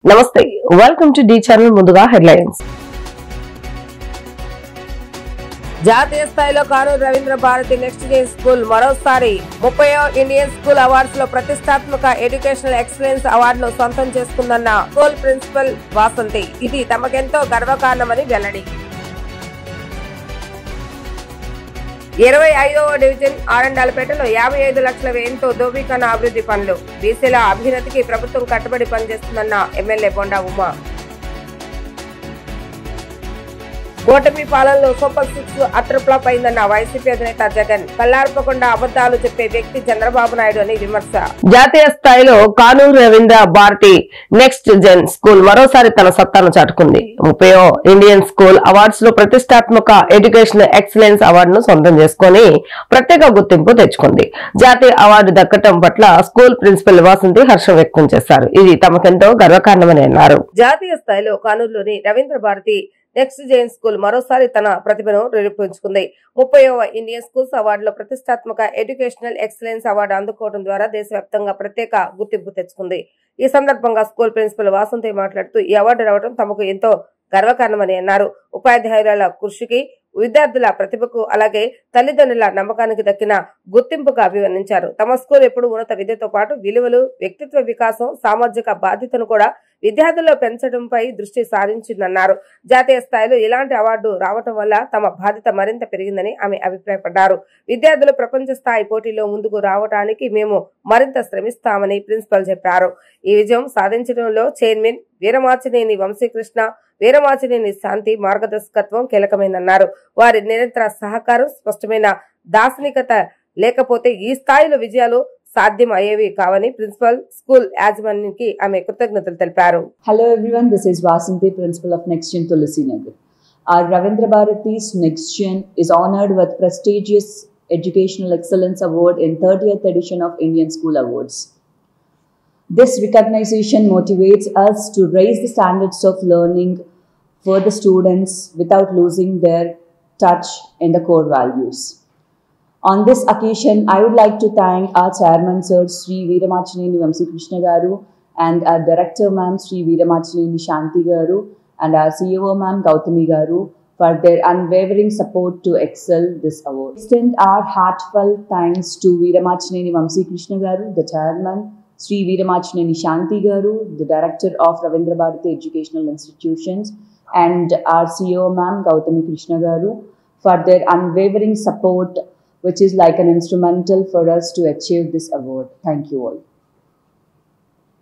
నమస్తే, welcome to the channel. ముందుగా headlines. జాతీయ స్థాయిలో Kanuru Ravindra Bharati next gen school మరోసారి 30వ ఇండియన్ స్కూల్ అవార్డ్స్ లో ప్రతిష్టాత్మక ఎడ్యుకేషనల్ ఎక్సలెన్స్ అవార్డును సొంతం చేసుకుందన్న స్కూల్ ప్రిన్సిపల్ వాసంతి. ఇది తమకెంతో గర్వకారణమని వెల్లడి. 25వ డివిజన్ ఆరండాలపేటలో 55 లక్షల వ్యయంతో దోబీఖానా అభివృద్ధి పనులు. బీసీల అభ్యున్నతికి ప్రభుత్వం కట్టుబడి పనిచేస్తుందన్న ఎమ్మెల్యే బొండా ఉమా. కూటమి పాలనలో సూపర్ 6 అట్రప్లాప్ అయిందన్న వైసీపీ అధినేత జగన్. కల్లార్పకుండా అబద్దాలు చెప్పే వ్యక్తి చంద్రబాబు నాయుడు అని విమర్శ. జాతీయ స్థాయిలో Kanuru Ravindra Bharati next gen school మరోసారి తన సత్తాను చాటుకుంది. 30వ ఇండియన్ స్కూల్ అవార్డ్స్ లో ప్రతిష్టాత్మక ఎడ్యుకేషనల్ ఎక్సలెన్స్ అవార్డును సొంతం చేసుకుని ప్రత్యేక గుర్తింపు తెచ్చుకుంది. జాతీయ అవార్డు దక్కటం పట్ల స్కూల్ ప్రిన్సిపల్ వాసంతి హర్షం వ్యక్తం చేశారు. ఇది తమకెంతో గర్వకారణమని అన్నారు. జాతీయ స్థాయిలో కానూరులోని Ravindra Bharati next gen school మరోసారి తన ప్రతిభను నిరూపించుకుంది. 30వ ఇండియన్ స్కూల్స్ అవార్డులో ప్రతిష్టాత్మక ఎడ్యుకేషనల్ ఎక్సలెన్స్ అవార్డు అందుకోవడం ద్వారా దేశవ్యాప్తంగా ప్రత్యేక గుర్తింపు తెచ్చుకుంది. ఈ సందర్భంగా స్కూల్ ప్రిన్సిపల్ వాసంతి మాట్లాడుతూ ఈ అవార్డు రావడం తమకు ఎంతో గర్వకారణమని అన్నారు. ఉపాధ్యాయుల కృషికి, విద్యార్థుల ప్రతిభకు, అలాగే తల్లిదండ్రుల నమ్మకానికి దక్కిన గుర్తింపుగా అభివర్ణించారు. తమ స్కూల్ ఎప్పుడు ఉన్నత విద్యతో పాటు విలువలు, వ్యక్తిత్వ వికాసం, సామాజిక బాధ్యతను కూడా విద్యార్థుల్లో పెంచడంపై దృష్టి సారించిందన్నారు. జాతీయ స్థాయిలో ఇలాంటి అవార్డు రావటం వల్ల తమ బాధ్యత మరింత పెరిగిందని ఆమె అభిప్రాయపడ్డారు. విద్యార్థులు ప్రపంచ స్థాయి పోటీలో ముందుకు రావడానికి మేము మరింత శ్రమిస్తామని ప్రిన్సిపల్ చెప్పారు. ఈ విజయం సాధించడంలో చైర్మన్ వీరమాచినేని వంశీకృష్ణ, వీరమాచినేని శాంతి మార్గదర్శకత్వం కీలకమైందన్నారు. వారి నిరంతర సహకారం, స్పష్టమైన దార్శనికత లేకపోతే ఈ స్థాయిలో విజయాలు సాధ్యం అయ్యేవి కావని ప్రిన్సిపల్, స్కూల్ యాజమాన్యానికి ఆమె కృతజ్ఞతలు తెలిపారు. Hello everyone, this is Vasanthi, principal of Next Gen Tulasinagar. Our Ravindra Bharati's Next Gen is honored with prestigious Educational Excellence Award in 30th edition of Indian School Awards. This recognition motivates us to raise the standards of learning for the students without losing their touch in the core values. On this occasion, I would like to thank our chairman, Sir Sri Veeramachineni Vamsikrishna Garu, and our director, Ma'am Sri Veeramachineni Shanti Garu, and our CEO, Ma'am Gautami Garu, for their unwavering support to excel this award. Extend our heartfelt thanks to Veeramachineni Vamsikrishna Garu, the chairman, Sri Veeramachineni Shanti Garu, the director of Ravindra Bharati Educational Institutions, and our CEO, Ma'am Gautami Krishna Garu, for their unwavering support, which is like an instrumental for us to achieve this award. Thank you all.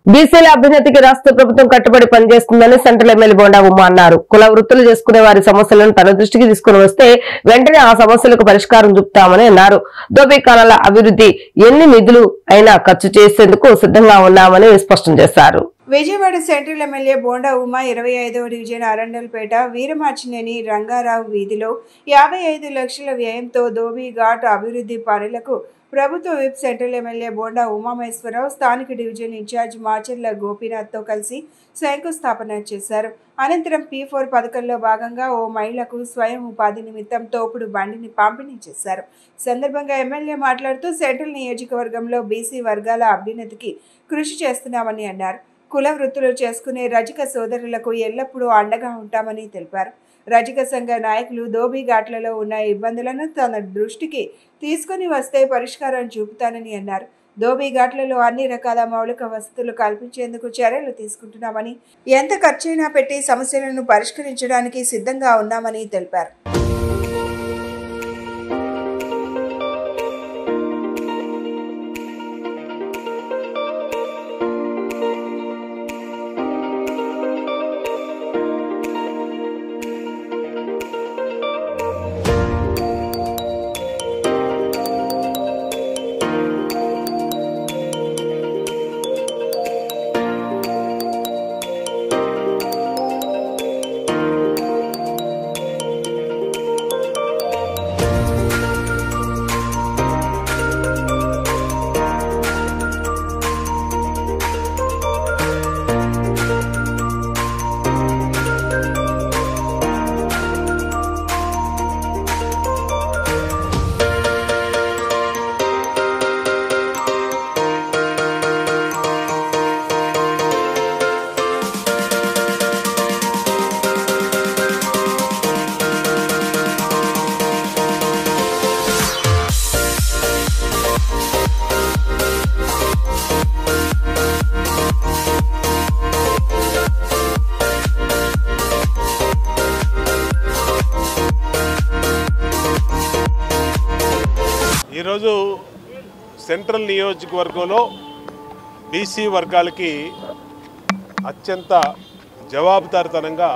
బీసీల అభ్యున్నతికి రాష్ట్ర ప్రభుత్వం కట్టుబడి పనిచేస్తుందని central MLA Bonda Uma అన్నారు. కుల వృత్తులు చేసుకునే వారి సమస్యలను తన దృష్టికి తీసుకుని వస్తే వెంటనే ఆ సమస్యలకు పరిష్కారం చూపుతామని అన్నారు. దోబీఖానాల అభివృద్ధి ఎన్ని నిధులు అయినా ఖర్చు చేసేందుకు సిద్ధంగా ఉన్నామని స్పష్టం చేశారు. విజయవాడ సెంట్రల్ ఎమ్మెల్యే బోండా ఉమా 25వ డివిజన్ అరండల్పేట వీరమాచినేని రంగారావు వీధిలో 55 లక్షల వ్యయంతో ధోబీ ఘాట్ అభివృద్ధి పనులకు ప్రభుత్వ whip central MLA Bonda Umamaheswararao స్థానిక డివిజన్ ఇన్ఛార్జ్ మాచర్ల గోపీనాథ్తో కలిసి శంకుస్థాపన చేశారు. అనంతరం P4 పథకంలో భాగంగా ఓ మహిళకు స్వయం ఉపాధి నిమిత్తం తోపుడు బండిని పంపిణీ చేశారు. సందర్భంగా ఎమ్మెల్యే మాట్లాడుతూ సెంట్రల్ నియోజకవర్గంలో బీసీ వర్గాల అభ్యున్నతికి కృషి చేస్తున్నామని అన్నారు. కుల వృత్తులు చేసుకునే రజక సోదరులకు ఎల్లప్పుడూ అండగా ఉంటామని తెలిపారు. రజక సంఘ నాయకులు ధోబీ ఘాట్లలో ఉన్న ఇబ్బందులను తన దృష్టికి తీసుకుని వస్తే పరిష్కారం చూపుతానని అన్నారు. ధోబీ ఘాట్లలో అన్ని రకాల మౌలిక వసతులు కల్పించేందుకు చర్యలు తీసుకుంటున్నామని, ఎంత ఖర్చైనా పెట్టి సమస్యలను పరిష్కరించడానికి సిద్ధంగా ఉన్నామని తెలిపారు. సెంట్రల్ నియోజకవర్గంలో బీసీ వర్గాలకి అత్యంత జవాబుదారితనంగా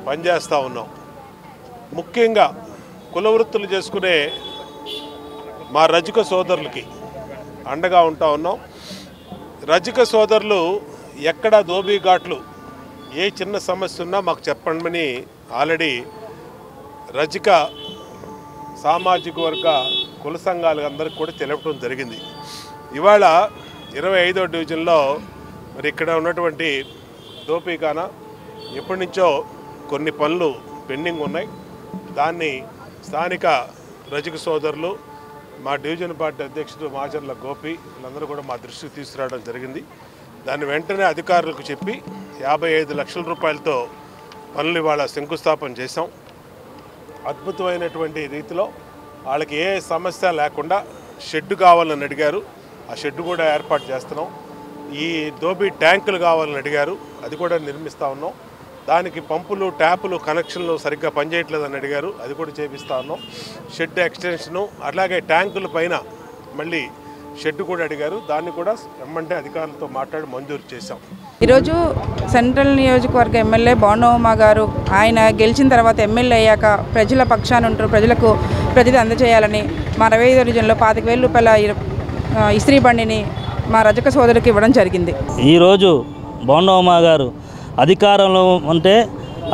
పనిచేస్తూ ఉన్నాం. ముఖ్యంగా కుల వృత్తులు చేసుకునే మా రజక సోదరులకి అండగా ఉంటా ఉన్నాం. రజక సోదరులు ఎక్కడ దోబీఘాట్లు ఏ చిన్న సమస్య ఉన్నా మాకు చెప్పండి ఆల్రెడీ రజక సామాజిక వర్గ కుల సంఘాలు అందరికీ కూడా తెలపడం జరిగింది. ఇవాళ 25వ డివిజన్లో మరి ఇక్కడ ఉన్నటువంటి దోపిఖానా ఎప్పటి నుంచో కొన్ని పనులు పెండింగ్ ఉన్నాయి. దాన్ని స్థానిక రజక సోదరులు, మా డివిజన్ పార్టీ అధ్యక్షుడు మాచర్ల గోపి వీళ్ళందరూ కూడా మా దృష్టికి తీసుకురావడం జరిగింది. దాన్ని వెంటనే అధికారులకు చెప్పి 55 లక్షల రూపాయలతో పనులు ఇవాళ శంకుస్థాపన చేశాం. అద్భుతమైనటువంటి రీతిలో వాళ్ళకి ఏ సమస్య లేకుండా షెడ్ కావాలని అడిగారు, ఆ షెడ్ కూడా ఏర్పాటు చేస్తున్నాం. ఈ దోబీ ట్యాంకులు కావాలని అడిగారు, అది కూడా నిర్మిస్తూ ఉన్నాం. దానికి పంపులు ట్యాపులు కనెక్షన్లు సరిగ్గా పనిచేయట్లేదని అడిగారు, అది కూడా చేపిస్తూ ఉన్నాం. షెడ్ ఎక్స్టెన్షను అట్లాగే ట్యాంకుల పైన మళ్ళీ షెడ్ కూడా అడిగారు, దాన్ని కూడా ఎమ్మంటే అధికారులతో మాట్లాడి మంజూరు చేశాం. ఈరోజు సెంట్రల్ నియోజకవర్గ ఎమ్మెల్యే బోండమ్మ గారు ఆయన గెలిచిన తర్వాత ఎమ్మెల్యే అయ్యాక ప్రజల పక్షాన ఉంటారు, ప్రజలకు ప్రతిదీ అందజేయాలని మా 25వ డివిజన్లో 25,000 రూపాయల ఇస్త్రీ బండిని మా రజక సోదరికి ఇవ్వడం జరిగింది. ఈరోజు బోండమ్మ గారు అధికారంలో ఉంటే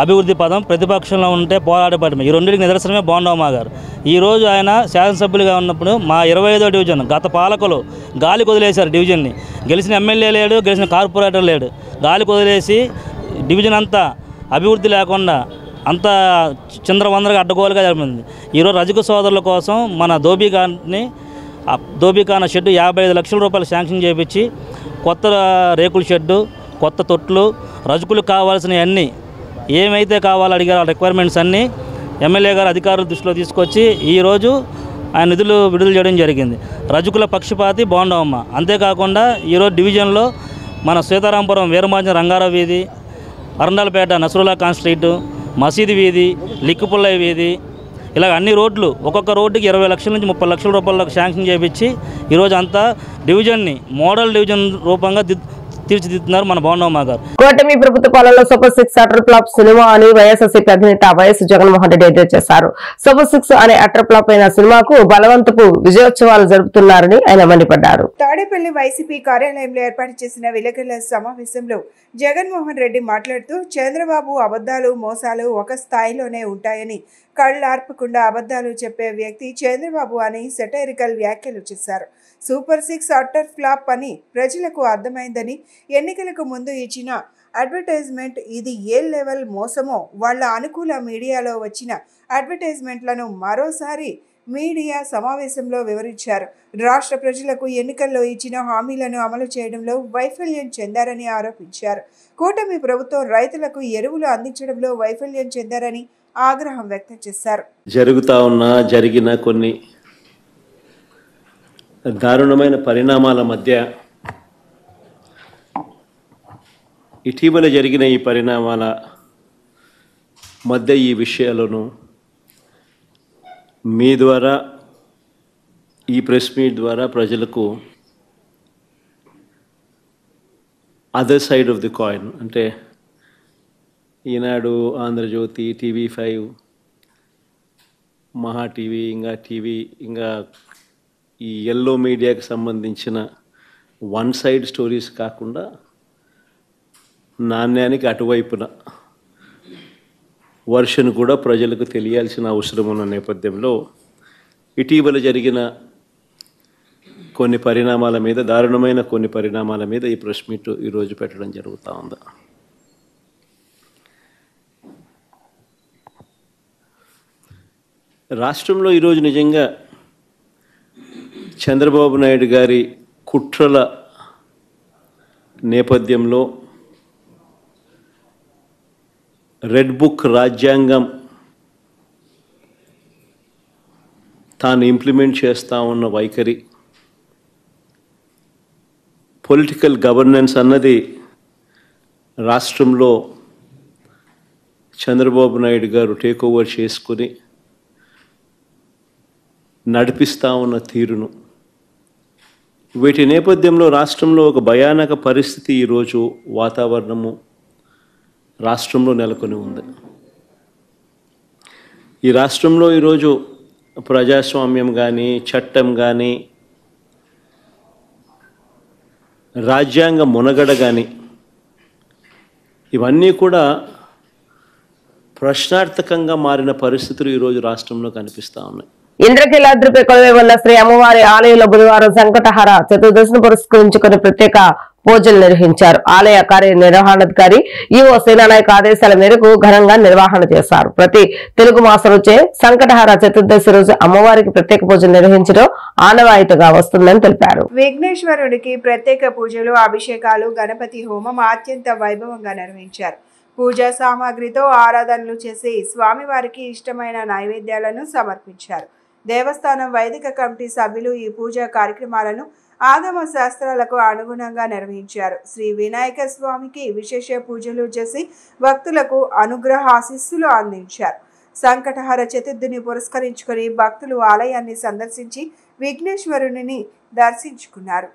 అభివృద్ధి పదం, ప్రతిపక్షంలో ఉంటే పోరాట పదం, ఈ రెండింటికి నిదర్శనమే బోండమ్మ గారు. ఈరోజు ఆయన శాసనసభ్యులుగా ఉన్నప్పుడు మా 25వ డివిజన్ గత పాలకులు గాలికి వదిలేశారు. డివిజన్ని గెలిచిన ఎమ్మెల్యే లేడు, గెలిచిన కార్పొరేటర్ లేడు, గాలికి వదిలేసి డివిజన్ అంతా అభివృద్ధి లేకుండా అంతా చిందరవందరగా అడ్డగోలుగా జరిగింది. ఈరోజు రజక సోదరుల కోసం మన దోబీఖానా షెడ్డు 55 లక్షల రూపాయలు శాంక్షన్ చేయించి కొత్త రేకుల షెడ్డు, కొత్త తొట్లు, రజకులకు కావాల్సినవి అన్నీ ఏమైతే కావాలో అడిగారో ఆ రిక్వైర్మెంట్స్ అన్నీ ఎమ్మెల్యే గారు అధికారుల దృష్టిలో తీసుకొచ్చి ఈరోజు ఆయన నిధులు విడుదల చేయడం జరిగింది. రజకుల పక్షపాతి బోండమ్మ. అంతేకాకుండా ఈరోజు డివిజన్లో మన సీతారాంపురం వీరమాంజన రంగారావు వీధి, అరండాలపేట నసరుల్లా ఖాన్ స్ట్రీటు, మసీదు వీధి, లిక్కుపుల్లయ్య వీధి, ఇలా అన్ని రోడ్లు ఒక్కొక్క రోడ్డుకి 20 లక్షల నుంచి 30 లక్షల రూపాయలకు శాంక్షన్ చేయించి ఈరోజు అంతా డివిజన్ని మోడల్ డివిజన్ రూపంగా తీర్చిదిద్దుతున్నారు మన బోండమ్మ గారు. కూటమి ప్రభుత్వ పాలనలో సూపర్ 6 అటర్ ఫ్లాప్ సినిమా అని వైఎస్ఆర్సీపీ అధినేత వైఎస్ జగన్మోహన్ రెడ్డి ఎద్దేవా చేశారు. సూపర్ 6 అనే అటర్ ఫ్లాప్ అయిన సినిమాకు బలవంతపు విజయోత్సవాలు జరుపుతున్నారని ఆయన మండిపడ్డారు. తాడేపల్లి వైసీపీ కార్యాలయంలో ఏర్పాటు చేసిన విలేకరుల సమావేశంలో జగన్మోహన్ రెడ్డి మాట్లాడుతూ చంద్రబాబు అబద్దాలు మోసాలు ఒక స్థాయిలోనే ఉంటాయని, కళ్ళార్పకుండా అబద్దాలు చెప్పే వ్యక్తి చంద్రబాబు అని సెటైరికల్ వ్యాఖ్యలు చేశారు. సూపర్ 6 అటర్ ఫ్లాప్ అని ప్రజలకు అర్థమైందని, ఎన్నికలకు ముందు ఇచ్చిన అడ్వర్టైజ్మెంట్ ఇది ఏ లెవెల్ మోసమో వాళ్ళ అనుకూల మీడియాలో వచ్చిన అడ్వర్టైజ్మెంట్లను మరోసారి మీడియా సమావేశంలో వివరించారు. రాష్ట్ర ప్రజలకు ఎన్నికల్లో ఇచ్చిన హామీలను అమలు చేయడంలో వైఫల్యం చెందారని ఆరోపించారు. కూటమి ప్రభుత్వం రైతులకు ఎరువులు అందించడంలో వైఫల్యం చెందారని ఆగ్రహం వ్యక్తం చేశారు. జరిగిన కొన్ని దారుణమైన పరిణామాల మధ్య ఇటీవల జరిగిన ఈ పరిణామాల మధ్య ఈ విషయాలను మీ ద్వారా, ఈ ప్రెస్ మీట్ ద్వారా ప్రజలకు other side of the coin, అంటే ఈనాడు, ఆంధ్రజ్యోతి, TV5, మహా టీవీ, ఇంకా ఈ ఎల్లో మీడియాకి సంబంధించిన వన్ సైడ్ స్టోరీస్ కాకుండా నాణ్యానికి అటువైపున వర్షన్ కూడా ప్రజలకు తెలియాల్సిన అవసరం ఉన్న నేపథ్యంలో ఇటీవల జరిగిన కొన్ని పరిణామాల మీద, దారుణమైన కొన్ని పరిణామాల మీద ఈ ప్రెస్ మీట్ ఈరోజు పెట్టడం జరుగుతూ ఉంది. రాష్ట్రంలో ఈరోజు నిజంగా చంద్రబాబు నాయుడు గారి కుట్రల నేపథ్యంలో రెడ్ బుక్ రాజ్యాంగం తాను ఇంప్లిమెంట్ చేస్తూ ఉన్న వైఖరి, పొలిటికల్ గవర్నెన్స్ అన్నది రాష్ట్రంలో చంద్రబాబు నాయుడు గారు టేక్ ఓవర్ చేసుకుని నడిపిస్తూ ఉన్న తీరును వీటి నేపథ్యంలో రాష్ట్రంలో ఒక భయానక పరిస్థితి ఈరోజు వాతావరణము రాష్ట్రంలో నెలకొని ఉంది. ఈ రాష్ట్రంలో ఈరోజు ప్రజాస్వామ్యం కానీ, చట్టం కానీ, రాజ్యాంగ మునగడ కానీ ఇవన్నీ కూడా ప్రశ్నార్థకంగా మారిన పరిస్థితులు ఈరోజు రాష్ట్రంలో కనిపిస్తూ ఉన్నాయి. ఇంద్రకీలాద్రిపై కొలువై ఉన్న శ్రీ అమ్మవారి ఆలయంలో బుధవారం సంకటహార చతుర్దశిని పురస్కరించుకుని ప్రత్యేక పూజలు నిర్వహించారు. ఆలయ కార్యనిర్వహణాధికారి ఈవో సేనానాయక్ ఆదేశాల మేరకు ఘనంగా నిర్వహణ చేశారు. ప్రతి తెలుగు మాసం వచ్చే సంకటహార చతుర్దశి రోజు అమ్మవారికి ప్రత్యేక పూజలు నిర్వహించడం ఆనవాయితీగా వస్తుందని తెలిపారు. విఘ్నేశ్వరుడికి ప్రత్యేక పూజలు, అభిషేకాలు, గణపతి హోమం అత్యంత వైభవంగా నిర్వహించారు. పూజా సామాగ్రితో ఆరాధనలు చేసి స్వామివారికి ఇష్టమైన నైవేద్యాలను సమర్పించారు. దేవస్థానం వైదిక కమిటీ సభ్యులు ఈ పూజా కార్యక్రమాలను ఆగమ శాస్త్రాలకు అనుగుణంగా నిర్వహించారు. శ్రీ వినాయక స్వామికి విశేష పూజలు చేసి భక్తులకు అనుగ్రహ ఆశీస్సులు అందించారు. సంకటహర చతుర్థిని పురస్కరించుకొని భక్తులు ఆలయాన్ని సందర్శించి విఘ్నేశ్వరుని దర్శించుకున్నారు.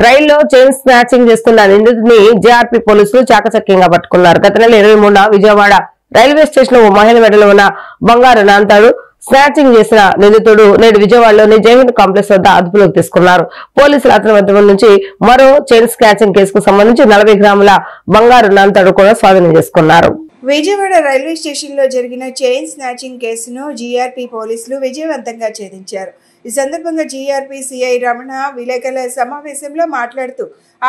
రైల్లో చైన్ స్నాచింగ్ చేస్తున్న నిందితుడిని జేఆర్పీ పోలీసులు చాకచక్యంగా పట్టుకున్నారు. గత నెల 23న విజయవాడ రైల్వే స్టేషన్ లో మహిళ మెడలో ఉన్న బంగారు నాంతాడు స్నాచింగ్ చేసిన నిందితుడు నేడు విజయవాడలోని జైహింద్ కాంప్లెక్స్ వద్ద అదుపులోకి తీసుకున్నారు. పోలీసులు అతని వద్ద నుంచి మరో చైన్ స్నాచింగ్ కేసుకు సంబంధించి 40 గ్రాముల బంగారు నాంతాడు కూడా స్వాధీనం చేసుకున్నారు. విజయవాడ రైల్వే స్టేషన్ లో జరిగిన చైన్ స్నాచింగ్ కేసును జీఆర్పీ పోలీసులు విజయవంతంగా ఛేదించారు. ఈ సందర్భంగా జీఆర్పీ సిఐ రమణ విలేకరుల సమావేశంలో మాట్లాడుతూ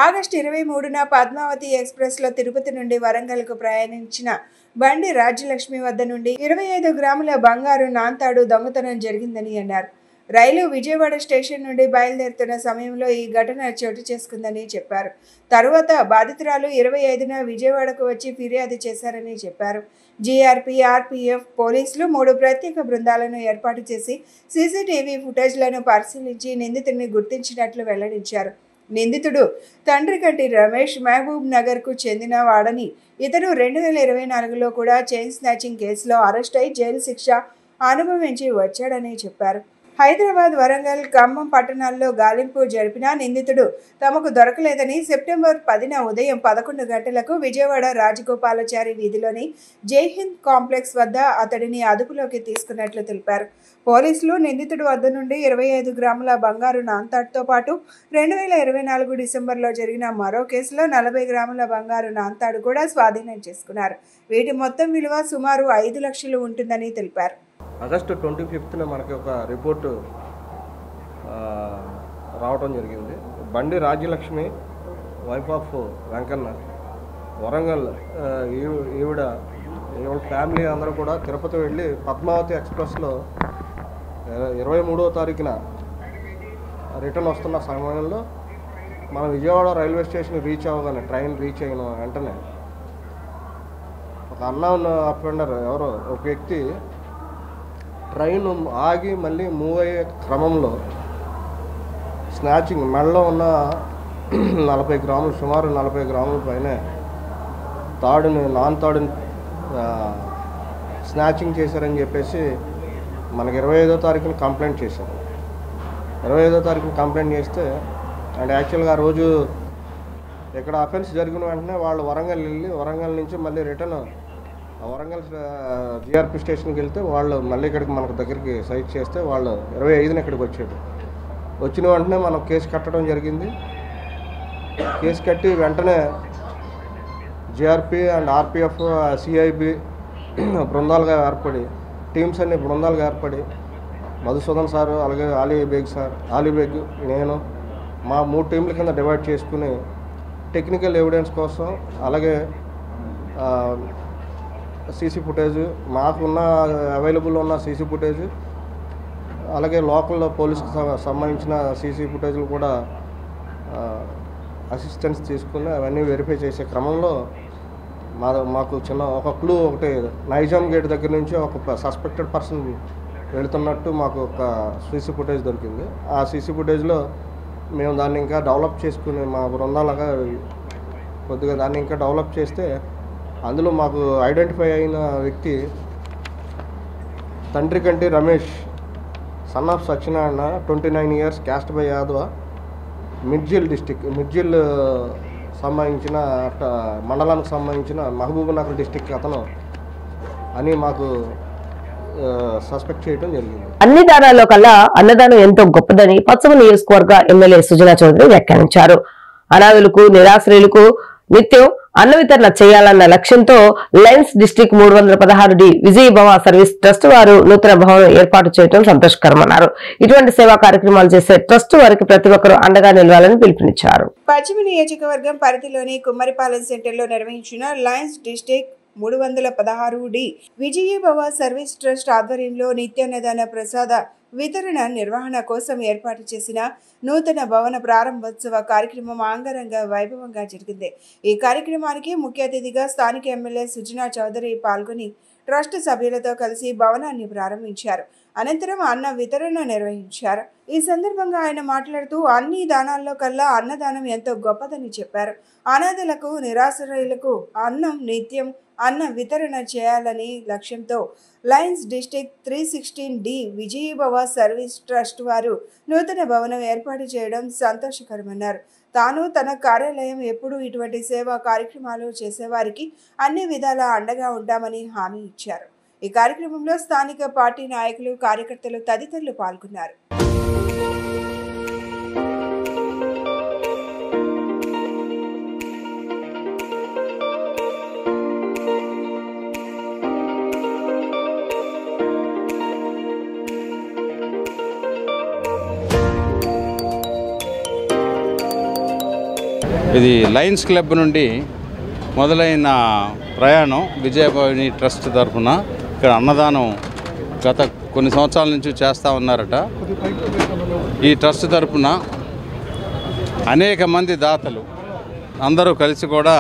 ఆగస్టు 23న పద్మావతి ఎక్స్ప్రెస్ లో తిరుపతి నుండి వరంగల్ కు ప్రయాణించిన బండి రాజ్యలక్ష్మి వద్ద నుండి 25 గ్రాముల బంగారు నాంతాడు దొంగతనం జరిగిందని అన్నారు. రైలు విజయవాడ స్టేషన్ నుండి బయలుదేరుతున్న సమయంలో ఈ ఘటన చోటు చేసుకుందని చెప్పారు. తరువాత బాధితురాలు 25న విజయవాడకు వచ్చి ఫిర్యాదు చేశారని చెప్పారు. జీఆర్పీ, ఆర్పీఎఫ్ పోలీసులు 3 ప్రత్యేక బృందాలను ఏర్పాటు చేసి సీసీటీవీ ఫుటేజ్లను పరిశీలించి నిందితుడిని గుర్తించినట్లు వెల్లడించారు. నిందితుడు తండ్రికంటి రమేష్ మహబూబ్ నగర్ కు చెందిన వాడని, ఇతడు 2024లో కూడా చైన్ స్నాచింగ్ కేసులో అరెస్ట్ అయి జైలు శిక్ష అనుభవించి వచ్చాడని చెప్పారు. హైదరాబాద్, వరంగల్, ఖమ్మం పట్టణాల్లో గాలింపు జరిపిన నిందితుడు తమకు దొరకలేదని సెప్టెంబర్ 10న ఉదయం 11 గంటలకు విజయవాడ రాజగోపాలాచారి వీధిలోని జైహింద్ కాంప్లెక్స్ వద్ద అతడిని అదుపులోకి తీసుకున్నట్లు తెలిపారు. పోలీసులు నిందితుడు వద్ద నుండి 25 గ్రాముల బంగారు నాంతాడుతో పాటు 2024 డిసెంబర్లో జరిగిన మరో కేసులో 40 గ్రాముల బంగారు నాంతాడు కూడా స్వాధీనం చేసుకున్నారు. వీటి మొత్తం విలువ సుమారు 5 లక్షలు ఉంటుందని తెలిపారు. ఆగస్టు 25న మనకి ఒక రిపోర్టు రావడం జరిగింది. బండి రాజ్యలక్ష్మి, వైఫ్ ఆఫ్ వెంకన్న, వరంగల్, ఈవిడ ఫ్యామిలీ అందరూ కూడా తిరుపతి వెళ్ళి పద్మావతి ఎక్స్ప్రెస్లో 23వ తారీఖున రిటర్న్ వస్తున్న సమయంలో మన విజయవాడ రైల్వే స్టేషన్ రీచ్ అవ్వగానే, ట్రైన్ రీచ్ అయిన వెంటనే ఒక అన్నౌన్ అఫెండర్ ఎవరో ఒక వ్యక్తి ట్రైన్ ఆగి మళ్ళీ మూవ్ అయ్యే క్రమంలో స్నాచింగ్ మెడలో ఉన్న 40 గ్రాములు, సుమారు 40 గ్రాముల పైన నాన్ తాడుని స్నాచింగ్ చేశారని చెప్పేసి మనకి 25వ తారీఖున కంప్లైంట్ చేశారు. 25వ తారీఖున కంప్లైంట్ చేస్తే అండ్ యాక్చువల్గా ఆ రోజు ఇక్కడ అఫెన్స్ జరిగిన వెంటనే వాళ్ళు వరంగల్ వెళ్ళి వరంగల్ నుంచి మళ్ళీ రిటర్న్ వరంగల్ జిఆర్పి స్టేషన్కి వెళ్తే వాళ్ళు మళ్ళీ ఇక్కడికి మనకు దగ్గరికి సైట్ చేస్తే వాళ్ళు 25న ఇక్కడికి వచ్చాడు. వచ్చిన వెంటనే మనం కేసు కట్టడం జరిగింది. కేసు కట్టి వెంటనే జిఆర్పి అండ్ ఆర్పిఎఫ్ సిఐబి బృందాలుగా ఏర్పడి టీమ్స్ అన్ని బృందాలుగా ఏర్పడి మధుసూదన్ సారు అలాగే ఆలీబేగ్ నేను మా 3 టీంల కింద డివైడ్ చేసుకుని టెక్నికల్ ఎవిడెన్స్ కోసం అలాగే సీసీ ఫుటేజ్ మాకున్న అవైలబుల్ ఉన్న సీసీ ఫుటేజ్ అలాగే లోకల్ పోలీసుకు సంబంధించిన సీసీ ఫుటేజ్లు కూడా అసిస్టెన్స్ తీసుకుని అవన్నీ వెరిఫై చేసే క్రమంలో మాకు ఒక క్లూ ఒకటి నైజాం గేట్ దగ్గర నుంచి ఒక సస్పెక్టెడ్ పర్సన్ వెళుతున్నట్టు మాకు ఒక సీసీ ఫుటేజ్ దొరికింది. ఆ సీసీ ఫుటేజ్లో మేము దాన్ని ఇంకా డెవలప్ చేసుకుని మా బృందాలుగా కొద్దిగా దాన్ని ఇంకా డెవలప్ చేస్తే అందులో మాకు ఐడెంటిఫై అయిన వ్యక్తి తండ్రి కంటి Ramesh son of Satyanarayana 29 years cast by Yadava Midjil సంబంధించిన మండలానికి సంబంధించిన మహబూబ్నగర్ డిస్టిక్ అతను అని మాకు సస్పెక్ట్ చేయడం జరిగింది. అన్ని దానాల్లో కల్లా అన్నదానం ఎంతో గొప్పదని పశ్చిమ నియోజకవర్గ ఎమ్మెల్యే సుజనా చౌదరి వ్యాఖ్యానించారు. అనాథులకు నిరాశ్రయులకు నిత్యం అన్న వితరణ చేయాలన్న లక్ష్యంతో Lions district 316D విజయభవ service trust వారు నూతన భవనం ఏర్పాటు చేయడం సంతోషకరమన్నారు. ఇటువంటి సేవా కార్యక్రమాలు చేసే ట్రస్ట్ వారికి ప్రతి ఒక్కరూ అండగా నిలవాలని పిలుపునిచ్చారు. పశ్చిమ నియోజకవర్గం పరిధిలోని కుమ్మరిపాలెం సెంటర్లో నిర్వహించిన Lions district 316D విజయభవ service trust ఆధ్వర్యంలో నిత్యాన్నదాన ప్రసాద వితరణ నిర్వహణ కోసం ఏర్పాటు చేసిన నూతన భవన ప్రారంభోత్సవ కార్యక్రమం అంగరంగ వైభవంగా జరిగింది. ఈ కార్యక్రమానికి ముఖ్య అతిథిగా స్థానిక ఎమ్మెల్యే సుజనా చౌదరి పాల్గొని ట్రస్ట్ సభ్యులతో కలిసి భవనాన్ని ప్రారంభించారు. అనంతరం అన్న వితరణ నిర్వహించారు. ఈ సందర్భంగా ఆయన మాట్లాడుతూ అన్ని దానాల్లో కల్లా అన్నదానం ఎంతో గొప్పదని చెప్పారు. అనాథులకు నిరాశ్రయులకు అన్నం నిత్యం అన్న వితరణ చేయాలని లక్ష్యంతో Lions district 316D విజయభవ service trust వారు నూతన భవనం ఏర్పాటు చేయడం సంతోషకరమన్నారు. తాను తన కార్యాలయం ఎప్పుడూ ఇటువంటి సేవా కార్యక్రమాలు చేసేవారికి అన్ని విధాలా అండగా ఉంటామని హామీ ఇచ్చారు. ఈ కార్యక్రమంలో స్థానిక పార్టీ నాయకులు కార్యకర్తలు తదితరులు పాల్గొన్నారు. ఇది లయన్స్ క్లబ్ నుండి మొదలైన ప్రయాణం విజయభవాని ట్రస్ట్ తరఫున ఇక్కడ అన్నదానం గత కొన్ని సంవత్సరాల నుంచి చేస్తూ ఉన్నారట. ఈ ట్రస్ట్ తరఫున అనేక మంది దాతలు అందరూ కలిసి కూడా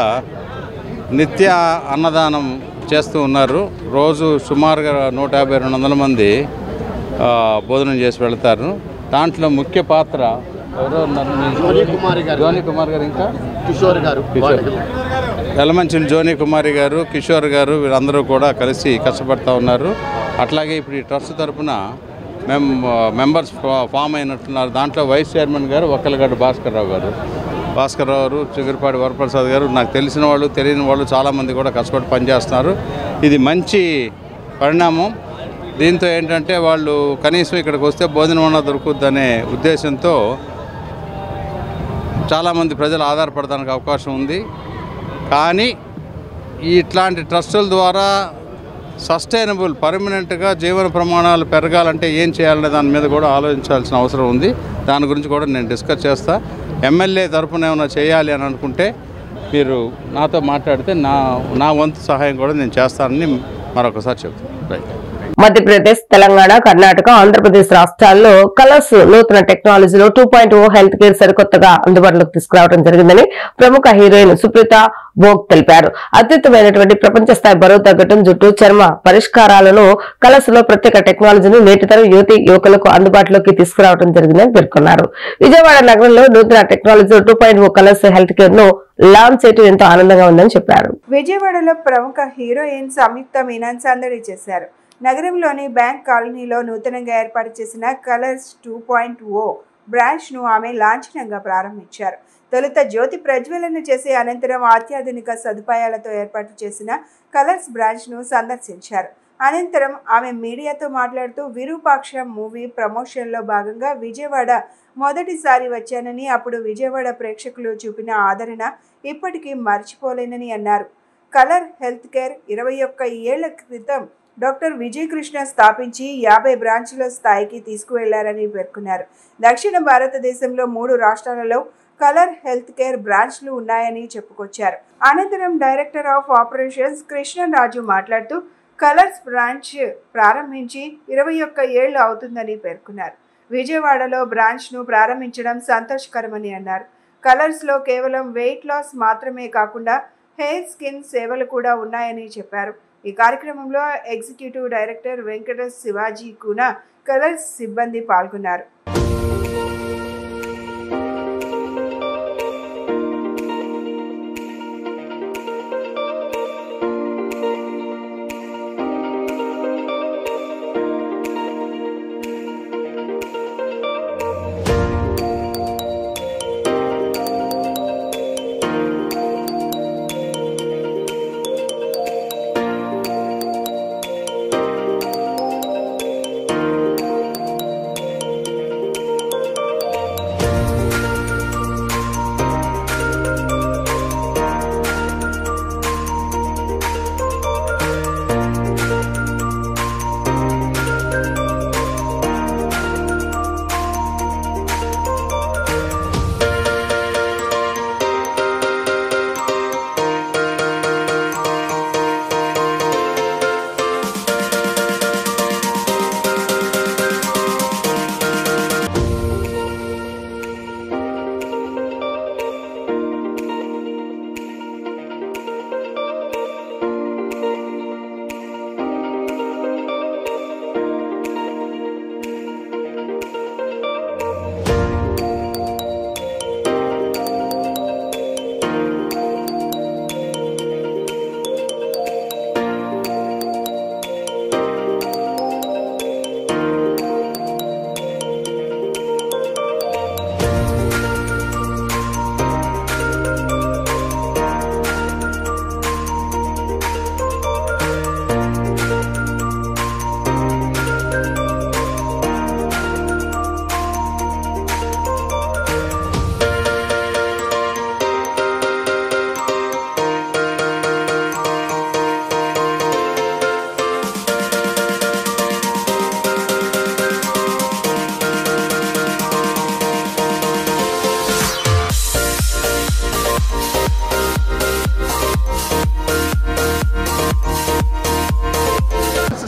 నిత్య అన్నదానం చేస్తూ ఉన్నారు. రోజు సుమారుగా 150-200 మంది భోజనం చేసి వెళతారు. దాంట్లో ముఖ్య పాత్ర ఎవరో జోని కుమార్ గారు, ఇంకా కిషోర్ గారు, ఎలమంచిలి జోని కుమారి గారు, కిషోర్ గారు, వీళ్ళందరూ కూడా కలిసి కష్టపడుతూ ఉన్నారు. అట్లాగే ఇప్పుడు ఈ ట్రస్ట్ తరఫున మెంబర్స్ ఫామ్ అయినట్టున్నారు. దాంట్లో వైస్ చైర్మన్ గారు ఒక్కలగడ్డ భాస్కర్రావు గారు, చిగురుపాటి వరప్రసాద్ గారు, నాకు తెలిసిన వాళ్ళు తెలియని వాళ్ళు చాలామంది కూడా కష్టపడి పనిచేస్తున్నారు. ఇది మంచి పరిణామం. దీంతో ఏంటంటే వాళ్ళు కనీసం ఇక్కడికి వస్తే భోజనం అన్నా దొరుకుద్దనే ఉద్దేశంతో చాలామంది ప్రజలు ఆధారపడడానికి అవకాశం ఉంది. కానీ ఇట్లాంటి ట్రస్టుల ద్వారా సస్టైనబుల్ పర్మనెంట్గా జీవన ప్రమాణాలు పెరగాలంటే ఏం చేయాలనే దాని మీద కూడా ఆలోచించాల్సిన అవసరం ఉంది. దాని గురించి కూడా నేను డిస్కస్ చేస్తా. ఎమ్మెల్యే తరఫున ఏమైనా చేయాలి అని అనుకుంటే మీరు నాతో మాట్లాడితే నా వంతు సహాయం కూడా నేను చేస్తానని మరొకసారి చెప్తాను. రైట్. మధ్యప్రదేశ్, తెలంగాణ, కర్ణాటక, ఆంధ్రప్రదేశ్ రాష్ట్రాల్లో కలర్స్ నూతన టెక్నాలజీలో 2.0 హెల్త్ కేర్ సరికొత్తగా అందుబాటులోకి తీసుకురావడం జరిగిందని ప్రముఖ హీరోయిన్ సుప్రీత భోగ్ తెలిపారు. అత్యుత్తమైనటువంటి ప్రపంచ స్థాయి బరువు తగ్గటం, జుట్టు, చర్మ పరిష్కారాలను కలర్స్ లో ప్రత్యేక టెక్నాలజీని నేటితరం యువతి యువకులకు అందుబాటులోకి తీసుకురావడం జరిగిందని పేర్కొన్నారు. విజయవాడ నగరంలో నూతన టెక్నాలజీ 2.0 కలర్స్ హెల్త్ కేర్ ను లాంచ్ చేయడం ఎంతో ఆనందంగా ఉందని చెప్పారు. విజయవాడలో ప్రముఖ హీరోయిన్ సంయుక్త మీనన్ సందడి చేశారు. నగరంలోని బ్యాంక్ కాలనీలో నూతనంగా ఏర్పాటు చేసిన కలర్స్ 2.0 బ్రాంచ్ ను ఆమె లాంఛనంగా ప్రారంభించారు. తొలుత జ్యోతి ప్రజ్వలన చేసి అనంతరం అత్యాధునిక సదుపాయాలతో ఏర్పాటు చేసిన కలర్స్ బ్రాంచ్ ను సందర్శించారు. అనంతరం ఆమె మీడియాతో మాట్లాడుతూ విరూపాక్ష మూవీ ప్రమోషన్లో భాగంగా విజయవాడ మొదటిసారి వచ్చానని, అప్పుడు విజయవాడ ప్రేక్షకులు చూపిన ఆదరణ ఇప్పటికీ మర్చిపోలేనని అన్నారు. కలర్ హెల్త్ కేర్ 21 ఏళ్ల క్రితం డాక్టర్ విజయ్ కృష్ణ స్థాపించి 50 బ్రాంచ్ల స్థాయికి తీసుకువెళ్లారని పేర్కొన్నారు. దక్షిణ భారతదేశంలో 3 రాష్ట్రాలలో కలర్ హెల్త్ కేర్ బ్రాంచ్లు ఉన్నాయని చెప్పుకొచ్చారు. అనంతరం డైరెక్టర్ ఆఫ్ ఆపరేషన్స్ కృష్ణరాజు మాట్లాడుతూ కలర్స్ బ్రాంచ్ ప్రారంభించి 21 ఏళ్లు అవుతుందని పేర్కొన్నారు. విజయవాడలో బ్రాంచ్ను ప్రారంభించడం సంతోషకరమని అన్నారు. కలర్స్లో కేవలం వెయిట్ లాస్ మాత్రమే కాకుండా హెయిర్ స్కిన్ సేవలు కూడా ఉన్నాయని చెప్పారు. ఈ కార్యక్రమంలో ఎగ్జిక్యూటివ్ డైరెక్టర్ వెంకట శివాజీ కున కలర్స్ సిబ్బంది పాల్గొన్నారు.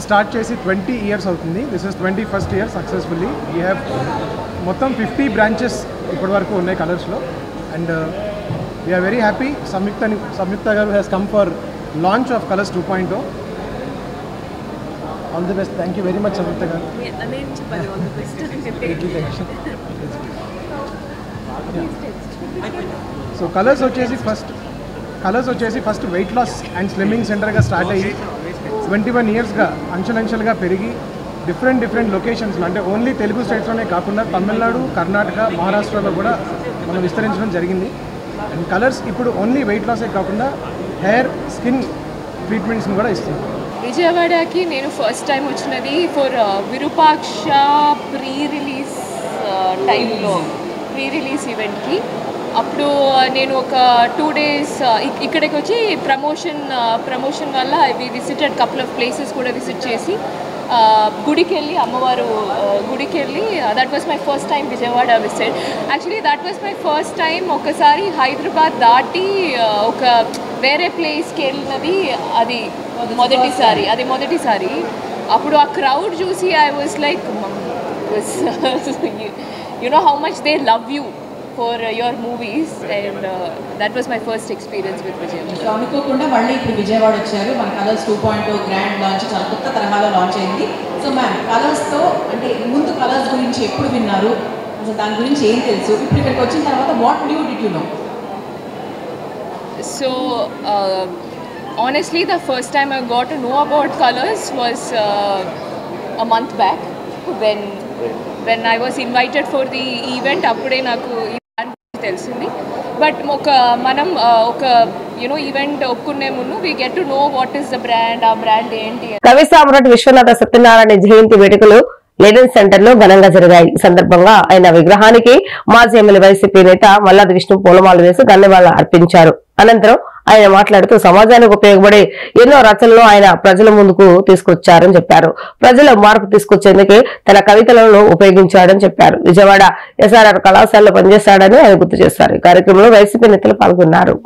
స్టార్ట్ చేసి 20 ఇయర్స్ అవుతుంది. This is 21st year successfully. We have మొత్తం 50 బ్రాంచెస్ ఇప్పటి వరకు ఉన్నాయి కలర్స్లో. And we are very happy. Samyuktha garu has come for launch of Colours 2.0. All the best. Thank you very much Samyuktha garu. So Colours వచ్చేసి first weight loss and slimming సెంటర్గా start అయ్యి 21 ఇయర్స్గా అంచెలంచెలుగా పెరిగి డిఫరెంట్ లొకేషన్స్లో, అంటే ఓన్లీ తెలుగు స్టేట్స్లోనే కాకుండా తమిళనాడు, కర్ణాటక, మహారాష్ట్రలో కూడా మనం విస్తరించడం జరిగింది. అండ్ కలర్స్ ఇప్పుడు ఓన్లీ వెయిట్ లాసే కాకుండా హెయిర్ స్కిన్ ట్రీట్మెంట్స్ని కూడా ఇస్తుంది. విజయవాడకి నేను ఫస్ట్ టైం వచ్చినది ఫర్ విరూపాక్ష ప్రీ రిలీజ్ టైంలో, ప్రీ రిలీజ్ ఈవెంట్కి. అప్పుడు నేను ఒక 2 days ఇక్కడికి వచ్చి ప్రమోషన్ వల్ల we visited couple of places కూడా విజిట్ చేసి గుడికి వెళ్ళి, అమ్మవారు గుడికి వెళ్ళి, that was my first time Vijayawada visit. Actually that was my first time. ఒకసారి హైదరాబాద్ దాటి ఒక వేరే ప్లేస్కి వెళ్ళినది అది మొదటిసారి. అప్పుడు ఆ క్రౌడ్ చూసి I was like you know how much they love you for your movies, and that was my first experience with Vijayawada. So అనుకోకుండా మళ్ళీ ఇప్పుడు విజయవాడ వచ్చారు. మన కలర్స్ 2.0 గ్రాండ్ లాంచ్ చాలా కొత్త తరహాలో లాంచ్ అయింది. సో మ్యామ్, కలర్స్తో అంటే ముందు కలర్స్ గురించి ఎప్పుడు విన్నారు, అసలు దాని గురించి ఏం తెలుసు, ఇప్పుడు ఇక్కడికి వచ్చిన తర్వాత what new did you know? So honestly, the first time I got to know about colors was a month back when I was invited for the event. అప్పుడే నాకు ఈ బ్రాండ్ తెలిసింది. బట్ మనం ఒక ఈవెంట్ ఒప్పుకునే ముందు we get to know what is the brand, ఆ brand ఏంటి. కవి సామ్రాట్ విశ్వనాథ సత్యనారాయణ జయంతి వేడుకలు లేడెన్ సెంటర్ లో ఘనంగా జరిగాయి. ఈ సందర్భంగా ఆయన విగ్రహానికి మాజీ ఎమ్మెల్యే వైసీపీ నేత మల్లాది విష్ణు పూలమాల వేసి ధన్యవాదాలు అర్పించారు. అనంతరం ఆయన మాట్లాడుతూ సమాజానికి ఉపయోగపడే ఎన్నో రచనలు ఆయన ప్రజల ముందుకు తీసుకొచ్చారని చెప్పారు. ప్రజల మార్పు తీసుకొచ్చేందుకే తన కవితలను ఉపయోగించాడని చెప్పారు. విజయవాడ ఎస్ఆర్ఆర్ కళాశాలలో పనిచేశాడని ఆయన గుర్తు చేశారు. ఈ కార్యక్రమంలో వైసీపీ నేతలు పాల్గొన్నారు.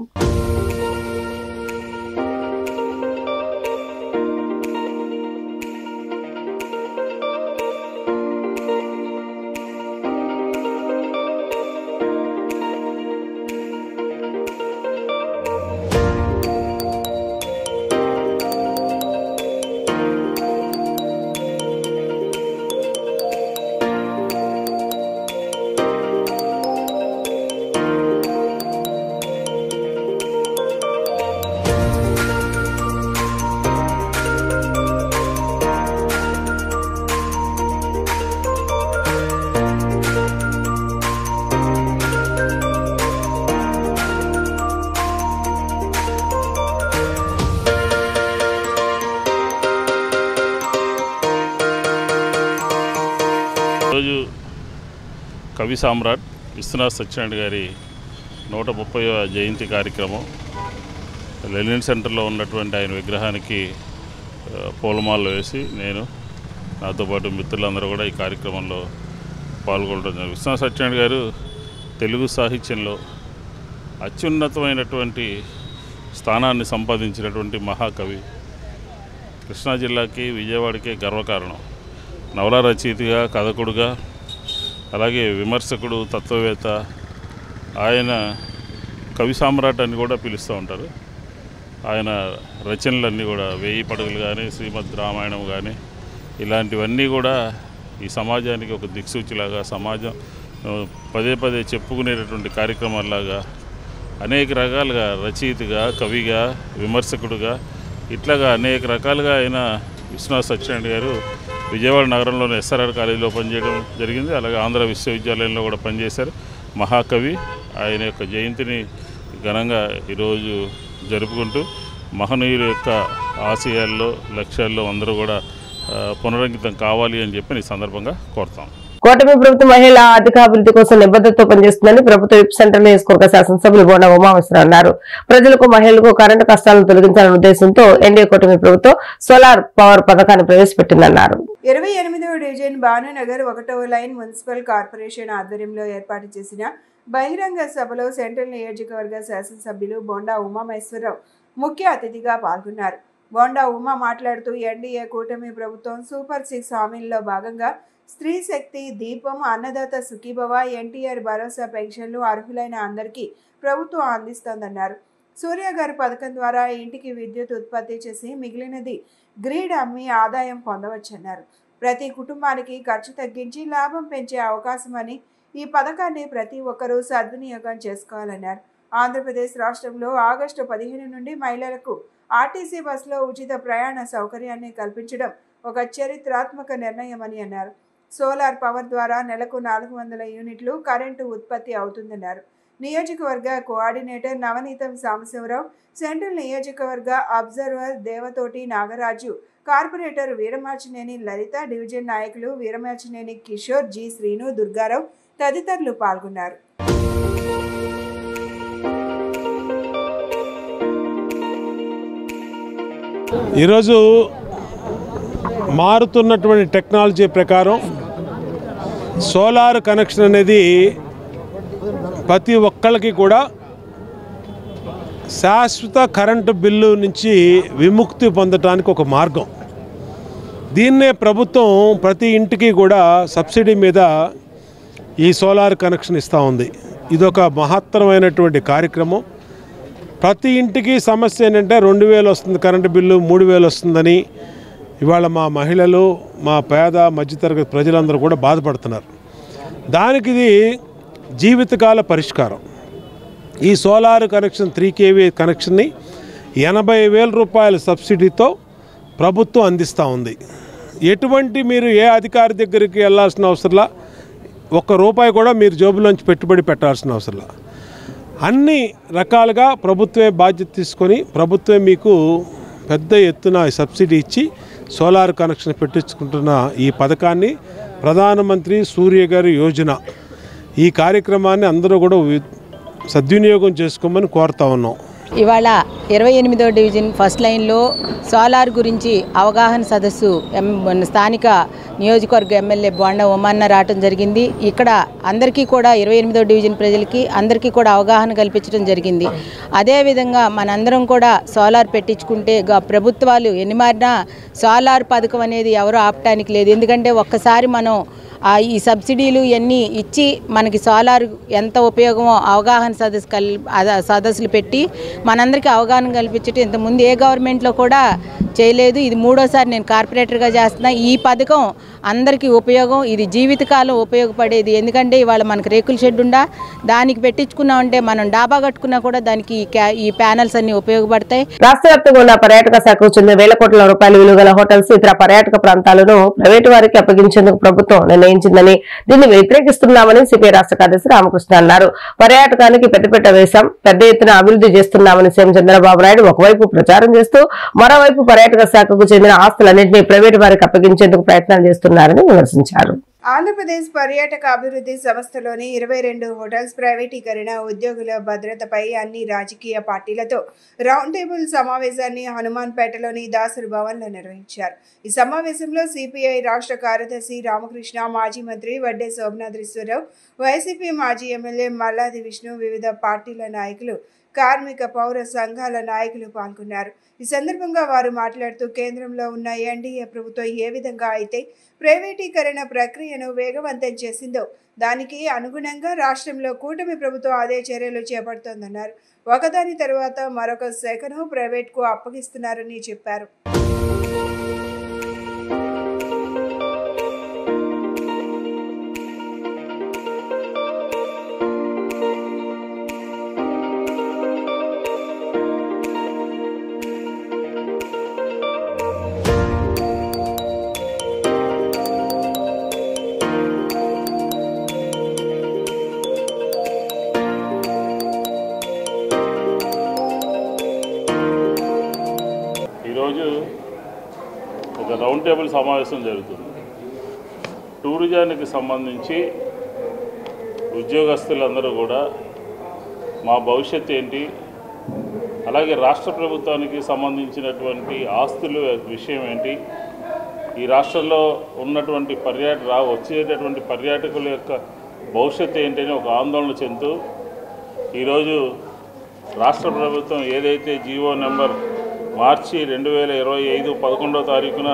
ఈరోజు కవి సామ్రాట్ విశ్వనాథ్ సత్యనారాయణ గారి 130వ జయంతి కార్యక్రమం లెనిన్ సెంటర్లో ఉన్నటువంటి ఆయన విగ్రహానికి పూలమాలలు వేసి నేను నాతో పాటు మిత్రులందరూ కూడా ఈ కార్యక్రమంలో పాల్గొంటున్నారు. విశ్వనాథ్ సత్యనారాయణ గారు తెలుగు సాహిత్యంలో అత్యున్నతమైనటువంటి స్థానాన్ని సంపాదించినటువంటి మహాకవి. కృష్ణా జిల్లాకి విజయవాడకే గర్వకారణం. నవల రచయితగా, కథకుడుగా, అలాగే విమర్శకుడు, తత్వవేత్త. ఆయన కవి సామ్రాట్ అని కూడా పిలుస్తూ ఉంటారు. ఆయన రచనలన్నీ కూడా 1000 పడగలు కానీ, శ్రీమద్ రామాయణం కానీ, ఇలాంటివన్నీ కూడా ఈ సమాజానికి ఒక దిక్సూచిలాగా, సమాజం పదే పదే చెప్పుకునేటటువంటి కార్యక్రమాల్లాగా అనేక రకాలుగా రచయితగా, కవిగా, విమర్శకుడుగా, ఇట్లాగా అనేక రకాలుగా ఆయన విశ్వనాథ్ సత్యనారాయణ గారు విజయవాడ నగరంలోని ఎస్ఆర్ఆర్ కాలేజీలో పనిచేయడం జరిగింది. అలాగే ఆంధ్ర విశ్వవిద్యాలయంలో కూడా పనిచేశారు. మహాకవి. ఆయన యొక్క జయంతిని ఘనంగా ఈరోజు జరుపుకుంటూ మహనీయుల యొక్క ఆశయాల్లో, లక్ష్యాల్లో అందరూ కూడా పునరంకితం కావాలి అని చెప్పి ఈ సందర్భంగా కోరుతాం. కూటమి ప్రభుత్వం మహిళా ఆర్థికాభివృద్ధి కోసం నిబద్ధతతో పనిచేస్తుందని ప్రభుత్వ విప్ సెంటర్ నియోజకవర్గ శాసనసభ్యులు బోండా ఉమామేశ్వరరావు అన్నారు. ప్రజలకు, మహిళలకు కరెంటు కష్టాలను తొలగించాలనే ఉద్దేశంతో ఎన్డీఏ కూటమి ప్రభుత్వం సోలార్ పవర్ పథకాన్ని ప్రవేశపెట్టిందన్నారు. 28వ డివిజన్ భానునగర్ 1వ లైన్ మున్సిపల్ కార్పొరేషన్ ఆధ్వర్యంలో ఏర్పాటు చేసిన బహిరంగ సభలో సెంట్రల్ నియోజకవర్గ శాసనసభ్యులు బోండా ఉమామేశ్వరరావు ముఖ్య అతిథిగా పాల్గొన్నారు. బోండా ఉమా మాట్లాడుతూ ఎన్డీఏ కూటమి ప్రభుత్వం సూపర్ 6 హామీల్లో భాగంగా స్త్రీ శక్తి, దీపం, అన్నదాత సుఖీభవ, ఎన్టీఆర్ భరోసా పెన్షన్లు అర్హులైన అందరికీ ప్రభుత్వం అందిస్తోందన్నారు. సూర్యగారి పథకం ద్వారా ఇంటికి విద్యుత్ ఉత్పత్తి చేసి మిగిలినది గ్రిడ్ అమ్మి ఆదాయం పొందవచ్చన్నారు. ప్రతి కుటుంబానికి ఖర్చు తగ్గించి లాభం పెంచే అవకాశమని ఈ పథకాన్ని ప్రతి ఒక్కరూ సద్వినియోగం చేసుకోవాలన్నారు. ఆంధ్రప్రదేశ్ రాష్ట్రంలో ఆగస్టు 15 నుండి మహిళలకు ఆర్టీసీ బస్సులో ఉచిత ప్రయాణ సౌకర్యాన్ని కల్పించడం ఒక చరిత్రాత్మక నిర్ణయమని అన్నారు. సోలార్ పవర్ ద్వారా నెలకు 400 యూనిట్లు కరెంటు ఉత్పత్తి అవుతుందన్నారు. నియోజకవర్గ కోఆర్డినేటర్ నవనీతం సాంబశివరావు, సెంట్రల్ నియోజకవర్గ అబ్జర్వర్ దేవతోటి నాగరాజు, కార్పొరేటర్ వీరమాచినేని లలిత, డివిజన్ నాయకులు వీరమాచినేని కిషోర్, జి శ్రీను, దుర్గారావు తదితరులు పాల్గొన్నారు. ఈరోజు మారుతున్నటువంటి టెక్నాలజీ ప్రకారం సోలార్ కనెక్షన్ అనేది ప్రతి ఒక్కళ్ళకి కూడా శాశ్వత కరెంటు బిల్లు నుంచి విముక్తి పొందడానికి ఒక మార్గం. దీన్నే ప్రభుత్వం ప్రతి ఇంటికి కూడా సబ్సిడీ మీద ఈ సోలార్ కనెక్షన్ ఇస్తూ ఉంది. ఇదొక మహత్తరమైనటువంటి కార్యక్రమం. ప్రతి ఇంటికి సమస్య ఏంటంటే 2000 వస్తుంది కరెంటు బిల్లు, 3000 వస్తుందని ఇవాళ మా మహిళలు, మా పేద మధ్యతరగతి ప్రజలందరూ కూడా బాధపడుతున్నారు. దానికి ఇది జీవితకాల పరిష్కారం. ఈ సోలార్ కనెక్షన్ 3 kV కనెక్షన్ని 80,000 రూపాయల సబ్సిడీతో ప్రభుత్వం అందిస్తూ ఉంది. ఎటువంటి మీరు ఏ అధికారి దగ్గరికి వెళ్ళాల్సిన అవసరంలా, ₹1 కూడా మీరు జోబులోంచి పెట్టుబడి పెట్టాల్సిన అవసరంలా, అన్ని రకాలుగా ప్రభుత్వమే బాధ్యత తీసుకొని ప్రభుత్వమే మీకు పెద్ద ఎత్తున సబ్సిడీ ఇచ్చి సోలార్ కనెక్షన్ పెట్టించుకుంటున్న ఈ పథకాన్ని ప్రధానమంత్రి సూర్యగారి యోజన, ఈ కార్యక్రమాన్ని అందరూ కూడా సద్వినియోగం చేసుకోమని కోరుతా ఉన్నాం. ఇవాళ 28వ డివిజన్ ఫస్ట్ లైన్లో సోలార్ గురించి అవగాహన సదస్సు స్థానిక నియోజకవర్గ ఎమ్మెల్యే బోండా ఉమన్న రావటం జరిగింది. ఇక్కడ అందరికీ కూడా 28వ డివిజన్ ప్రజలకి అందరికీ కూడా అవగాహన కల్పించడం జరిగింది. అదేవిధంగా మనందరం కూడా సోలార్ పెట్టించుకుంటే ప్రభుత్వాలు ఎన్ని మారినా సోలార్ పథకం అనేది ఎవరు ఆపటానికి లేదు. ఎందుకంటే ఒక్కసారి మనం ఈ సబ్సిడీలు ఇవన్నీ ఇచ్చి మనకి సోలార్ ఎంత ఉపయోగమో అవగాహన సదస్సులు పెట్టి మనందరికీ అవగాహన కల్పించడం ఇంతకుముందు ఏ గవర్నమెంట్లో కూడా చేయలేదు. ఇది 3వసారి నేను కార్పొరేటర్గా చేస్తున్నా. ఈ పథకం అందరికీ ఉపయోగం, ఇది జీవితకాలం ఉపయోగపడేది. ఎందుకంటే ఇవాళ మనకు రేకుల షెడ్ ఉండా దానికి పెట్టించుకున్నామంటే మనం డాబా కట్టుకున్నా కూడా దానికి ఈ ప్యానల్స్ అన్ని ఉపయోగపడతాయి. రాష్ట్ర వ్యాప్తంగా ఉన్న పర్యాటక శాఖకు చెందిన వేల కోట్ల రూపాయల విలువగల హోటల్స్, ఇతర పర్యాటక ప్రాంతాలను ప్రైవేటు వారికి అప్పగించేందుకు ప్రభుత్వం నిర్ణయించిందని, దీన్ని వ్యతిరేకిస్తున్నామని సిపిఐ రాష్ట్ర కార్యదర్శి రామకృష్ణ అన్నారు. పర్యాటకానికి పెద్దపీట వేశాం, పెద్ద ఎత్తున అభివృద్ధి చేస్తున్నామని సీఎం చంద్రబాబు నాయుడు ఒకవైపు ప్రచారం చేస్తూ మరోవైపు పర్యాటక శాఖకు చెందిన ఆస్తులన్నింటినీ ప్రైవేటు వారికి అప్పగించేందుకు ప్రయత్నాలు చేస్తున్నారని విమర్శించారు. ఆంధ్రప్రదేశ్ పర్యాటక అభివృద్ధి సంస్థలోని 22 హోటల్స్ ప్రైవేటీకరణ, ఉద్యోగుల భద్రతపై అన్ని రాజకీయ పార్టీలతో రౌండ్ టేబుల్ సమావేశాన్ని హనుమాన్పేటలోని దాసరి భవన్లో నిర్వహించారు. ఈ సమావేశంలో సిపిఐ రాష్ట్ర కార్యదర్శి రామకృష్ణ, మాజీ మంత్రి వడ్డే శోభనాద్రీశ్వరరావు, వైసీపీ మాజీ ఎమ్మెల్యే మల్లాది విష్ణు, వివిధ పార్టీల నాయకులు, కార్మిక పౌర సంఘాల నాయకులు పాల్గొన్నారు. ఈ సందర్భంగా వారు మాట్లాడుతూ కేంద్రంలో ఉన్న ఎన్డీఏ ప్రభుత్వం ఏ విధంగా అయితే ప్రైవేటీకరణ ప్రక్రియను వేగవంతం చేసిందో దానికి అనుగుణంగా రాష్ట్రంలో కూటమి ప్రభుత్వం అదే చర్యలు చేపడుతోందన్నారు. ఒకదాని తరువాత మరొక శాఖను ప్రైవేట్కు అప్పగిస్తున్నారని చెప్పారు. ఒక రౌండ్ టేబుల్ సమావేశం జరుగుతుంది. టూరిజానికి సంబంధించి ఉద్యోగస్తులందరూ కూడా మా భవిష్యత్తు ఏంటి, అలాగే రాష్ట్ర ప్రభుత్వానికి సంబంధించినటువంటి ఆస్తుల విషయం ఏంటి, ఈ రాష్ట్రంలో ఉన్నటువంటి వచ్చేటటువంటి పర్యాటకుల యొక్క భవిష్యత్తు ఏంటని ఒక ఆందోళన చెందుతూ ఈరోజు రాష్ట్ర ప్రభుత్వం ఏదైతే జీవో నెంబర్ మార్చి 2025 11వ తారీఖున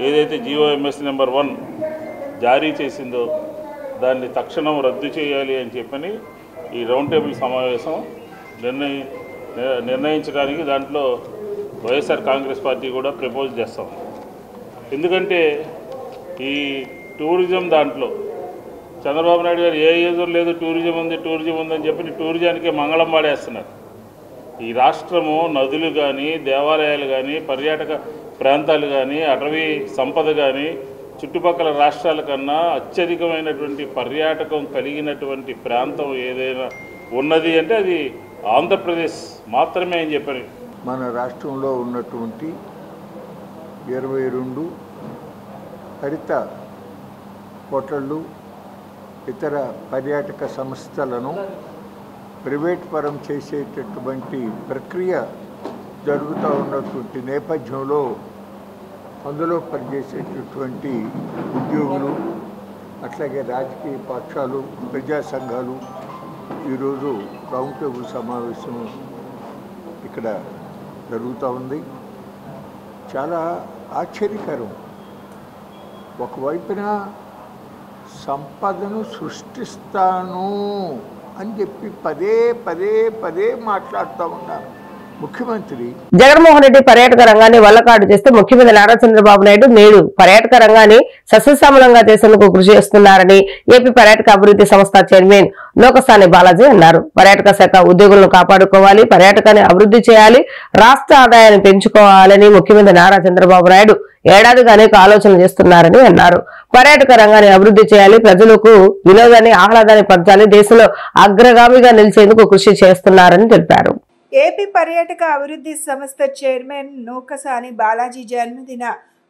ఏదైతే జీఓఎంఎస్ నెంబర్ 1 జారీ చేసిందో దాన్ని తక్షణం రద్దు చేయాలి అని చెప్పని ఈ రౌండ్ టేబుల్ సమావేశం నిర్ణయించడానికి దాంట్లో వైఎస్ఆర్ కాంగ్రెస్ పార్టీ కూడా ప్రపోజ్ చేస్తాం. ఎందుకంటే ఈ టూరిజం దాంట్లో చంద్రబాబు నాయుడు గారు ఏ ఏదో లేదు టూరిజం ఉందని చెప్పి టూరిజానికే మంగళం పాడేస్తున్నారు. ఈ రాష్ట్రము నదులు కానీ, దేవాలయాలు కానీ, పర్యాటక ప్రాంతాలు కానీ, అటవీ సంపద కానీ చుట్టుపక్కల రాష్ట్రాల కన్నా అత్యధికమైనటువంటి పర్యాటకం కలిగినటువంటి ప్రాంతం ఏదైనా ఉన్నది అంటే అది ఆంధ్రప్రదేశ్ మాత్రమే అని చెప్పారు. మన రాష్ట్రంలో ఉన్నటువంటి 22 హరిత హోటళ్ళు, ఇతర పర్యాటక సంస్థలను ప్రైవేట్ పరం చేసేటటువంటి ప్రక్రియ జరుగుతూ ఉన్నటువంటి నేపథ్యంలో అందులో పనిచేసేటటువంటి ఉద్యోగులు, అట్లాగే రాజకీయ పక్షాలు, ప్రజా సంఘాలు ఈరోజు రౌండ్ టేబుల్ సమావేశం ఇక్కడ జరుగుతూ ఉంది. చాలా ఆశ్చర్యకరం. ఒకవైపున సంపదను సృష్టిస్తాను అని చెప్పి పదే పదే పదే మాట్లాడుతూ ఉన్నారు ముఖ్యమంత్రి. జగన్మోహన్ రెడ్డి పర్యాటక రంగాన్ని వల్లకాడు చేస్తే ముఖ్యమంత్రి నారా చంద్రబాబు నాయుడు నేడు పర్యాటక రంగాన్ని సస్యశ్యామలంగా చేసేందుకు కృషి చేస్తున్నారని ఏపీ పర్యాటక అభివృద్ధి సంస్థ చైర్మన్ నూకసాని బాలాజీ అన్నారు. పర్యాటక శాఖ ఉద్యోగులను కాపాడుకోవాలి, పర్యాటకాన్ని అభివృద్ధి చేయాలి, రాష్ట్ర ఆదాయాన్ని పెంచుకోవాలని ముఖ్యమంత్రి నారా చంద్రబాబు నాయుడు ఏడాదిగా అనేక ఆలోచనలు చేస్తున్నారని అన్నారు. పర్యాటక రంగాన్ని అభివృద్ధి చేయాలి, ప్రజలకు వినోదాన్ని ఆహ్లాదాన్ని పంచాలి, దేశంలో అగ్రగామిగా నిలిచేందుకు కృషి చేస్తున్నారని తెలిపారు. ఏపీ పర్యాటక అభివృద్ధి సంస్థ చైర్మన్ నూకసాని బాలాజీ జన్మదిన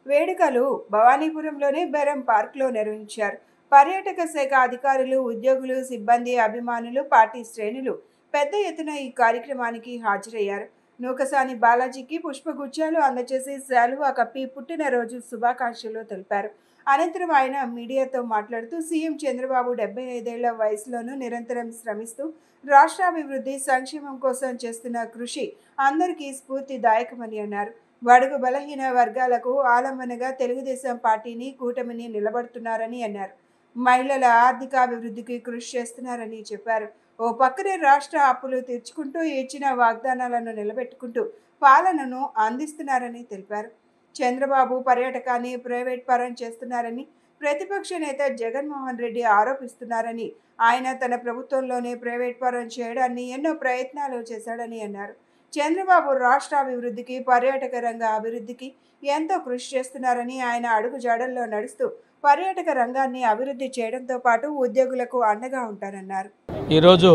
వేడుకలు భవానీపురంలోని బెరం పార్క్లో నిర్వహించారు. పర్యాటక శాఖ అధికారులు, ఉద్యోగులు, సిబ్బంది, అభిమానులు, పార్టీ శ్రేణులు పెద్ద ఎత్తున ఈ కార్యక్రమానికి హాజరయ్యారు. నూకసాని బాలాజీకి పుష్పగుచ్చాలు అందజేసి శాలువా కప్పి పుట్టినరోజు శుభాకాంక్షలు తెలిపారు. అనంతరం ఆయన మీడియాతో మాట్లాడుతూ సీఎం చంద్రబాబు 75 ఏళ్ల వయసులోనూ నిరంతరం శ్రమిస్తూ రాష్ట్రాభివృద్ధి సంక్షేమం కోసం చేస్తున్న కృషి అందరికీ స్ఫూర్తిదాయకమని అన్నారు. బడుగు బలహీన వర్గాలకు ఆలంబనగా తెలుగుదేశం పార్టీని, కూటమిని నిలబడుతున్నారని అన్నారు. మహిళల ఆర్థికాభివృద్ధికి కృషి చేస్తున్నారని చెప్పారు. ఓ పక్కనే రాష్ట్ర అప్పులు తీర్చుకుంటూ ఇచ్చిన వాగ్దానాలను నిలబెట్టుకుంటూ పాలనను అందిస్తున్నారని తెలిపారు. చంద్రబాబు పర్యాటకాన్ని ప్రైవేట్ పరం చేస్తున్నారని ప్రతిపక్ష నేత జగన్మోహన్ రెడ్డి ఆరోపిస్తున్నారని, ఆయన తన ప్రభుత్వంలోనే ప్రైవేట్ పరం చేయడాన్ని ఎన్నో ప్రయత్నాలు చేశాడని అన్నారు. చంద్రబాబు రాష్ట్ర అభివృద్ధికి, పర్యాటక రంగ అభివృద్ధికి ఎంతో కృషి చేస్తున్నారని, ఆయన అడుగు జాడల్లో నడుస్తూ పర్యాటక రంగాన్ని అభివృద్ధి చేయడంతో పాటు ఉద్యోగులకు అండగా ఉంటారన్నారు. ఈరోజు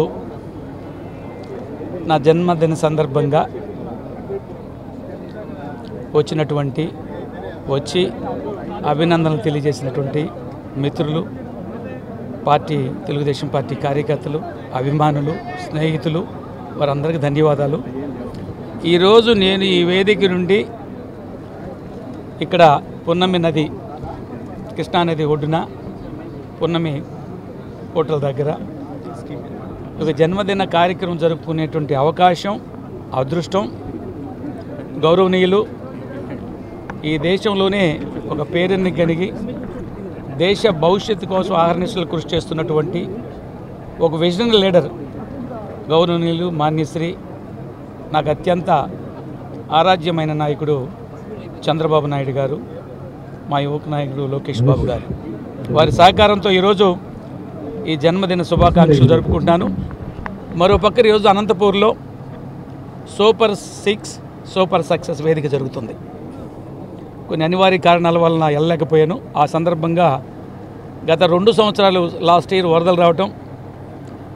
నా జన్మదిన సందర్భంగా వచ్చి అభినందనలు తెలియజేసినటువంటి మిత్రులు, తెలుగుదేశం పార్టీ కార్యకర్తలు, అభిమానులు, స్నేహితులు, వారందరికీ ధన్యవాదాలు. ఈరోజు నేను ఈ వేదిక నుండి ఇక్కడ పున్నమి నది, కృష్ణానది ఒడ్డున పున్నమి హోటల్ దగ్గర ఒక జన్మదిన కార్యక్రమం జరుపుకునేటువంటి అవకాశం, అదృష్టం, గౌరవనీయులు, ఈ దేశంలోనే ఒక పేరుని కలిగి దేశ భవిష్యత్తు కోసం ఆహర్నిశలు కృషి చేస్తున్నటువంటి ఒక విజనరీ లీడర్ గౌరవనీయులు మాన్యశ్రీ, నాకు అత్యంత ఆరాధ్యమైన నాయకుడు చంద్రబాబు నాయుడు గారు, మా యువక నాయకుడు లోకేష్ బాబు గారు, వారి సహకారంతో ఈరోజు ఈ జన్మదిన శుభాకాంక్షలు జరుపుకుంటున్నాను. మరోపక్క ఈరోజు అనంతపూర్లో సూపర్ 6 సూపర్ సక్సెస్ వేదిక జరుగుతుంది. కొన్ని అనివార్య కారణాల వలన వెళ్ళలేకపోయాను. ఆ సందర్భంగా గత 2 సంవత్సరాలు లాస్ట్ ఇయర్ వరదలు రావటం,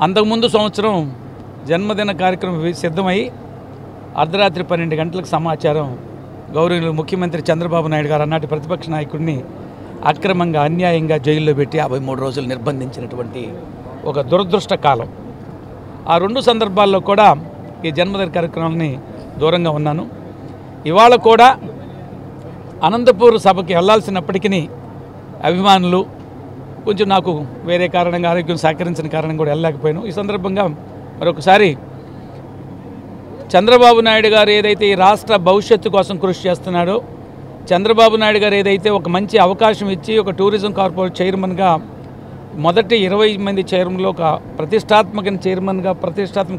అంతకుముందు సంవత్సరం జన్మదిన కార్యక్రమం సిద్ధమై అర్ధరాత్రి 12 గంటలకు సమాచారం గౌరవనీయులు ముఖ్యమంత్రి చంద్రబాబు నాయుడు గారు అన్నాటి ప్రతిపక్ష నాయకుడిని అక్రమంగా, అన్యాయంగా జైల్లో పెట్టి 53 రోజులు నిర్బంధించినటువంటి ఒక దురదృష్ట కాలం. ఆ 2 సందర్భాల్లో కూడా ఈ జన్మదిన కార్యక్రమాలని దూరంగా ఉన్నాను. ఇవాళ కూడా అనంతపూర్ సభకి వెళ్లాల్సినప్పటికీ అభిమానులు కొంచెం నాకు వేరే కారణంగా ఆరోగ్యం సహకరించిన కారణం కూడా వెళ్ళలేకపోయాను. ఈ సందర్భంగా మరొకసారి చంద్రబాబు నాయుడు గారు ఏదైతే ఈ రాష్ట్ర భవిష్యత్తు కోసం కృషి చేస్తున్నాడో, చంద్రబాబు నాయుడు గారు ఏదైతే ఒక మంచి అవకాశం ఇచ్చి ఒక టూరిజం కార్పొరేట్ చైర్మన్గా మొదటి 20 మంది చైర్మన్లో ఒక ప్రతిష్టాత్మక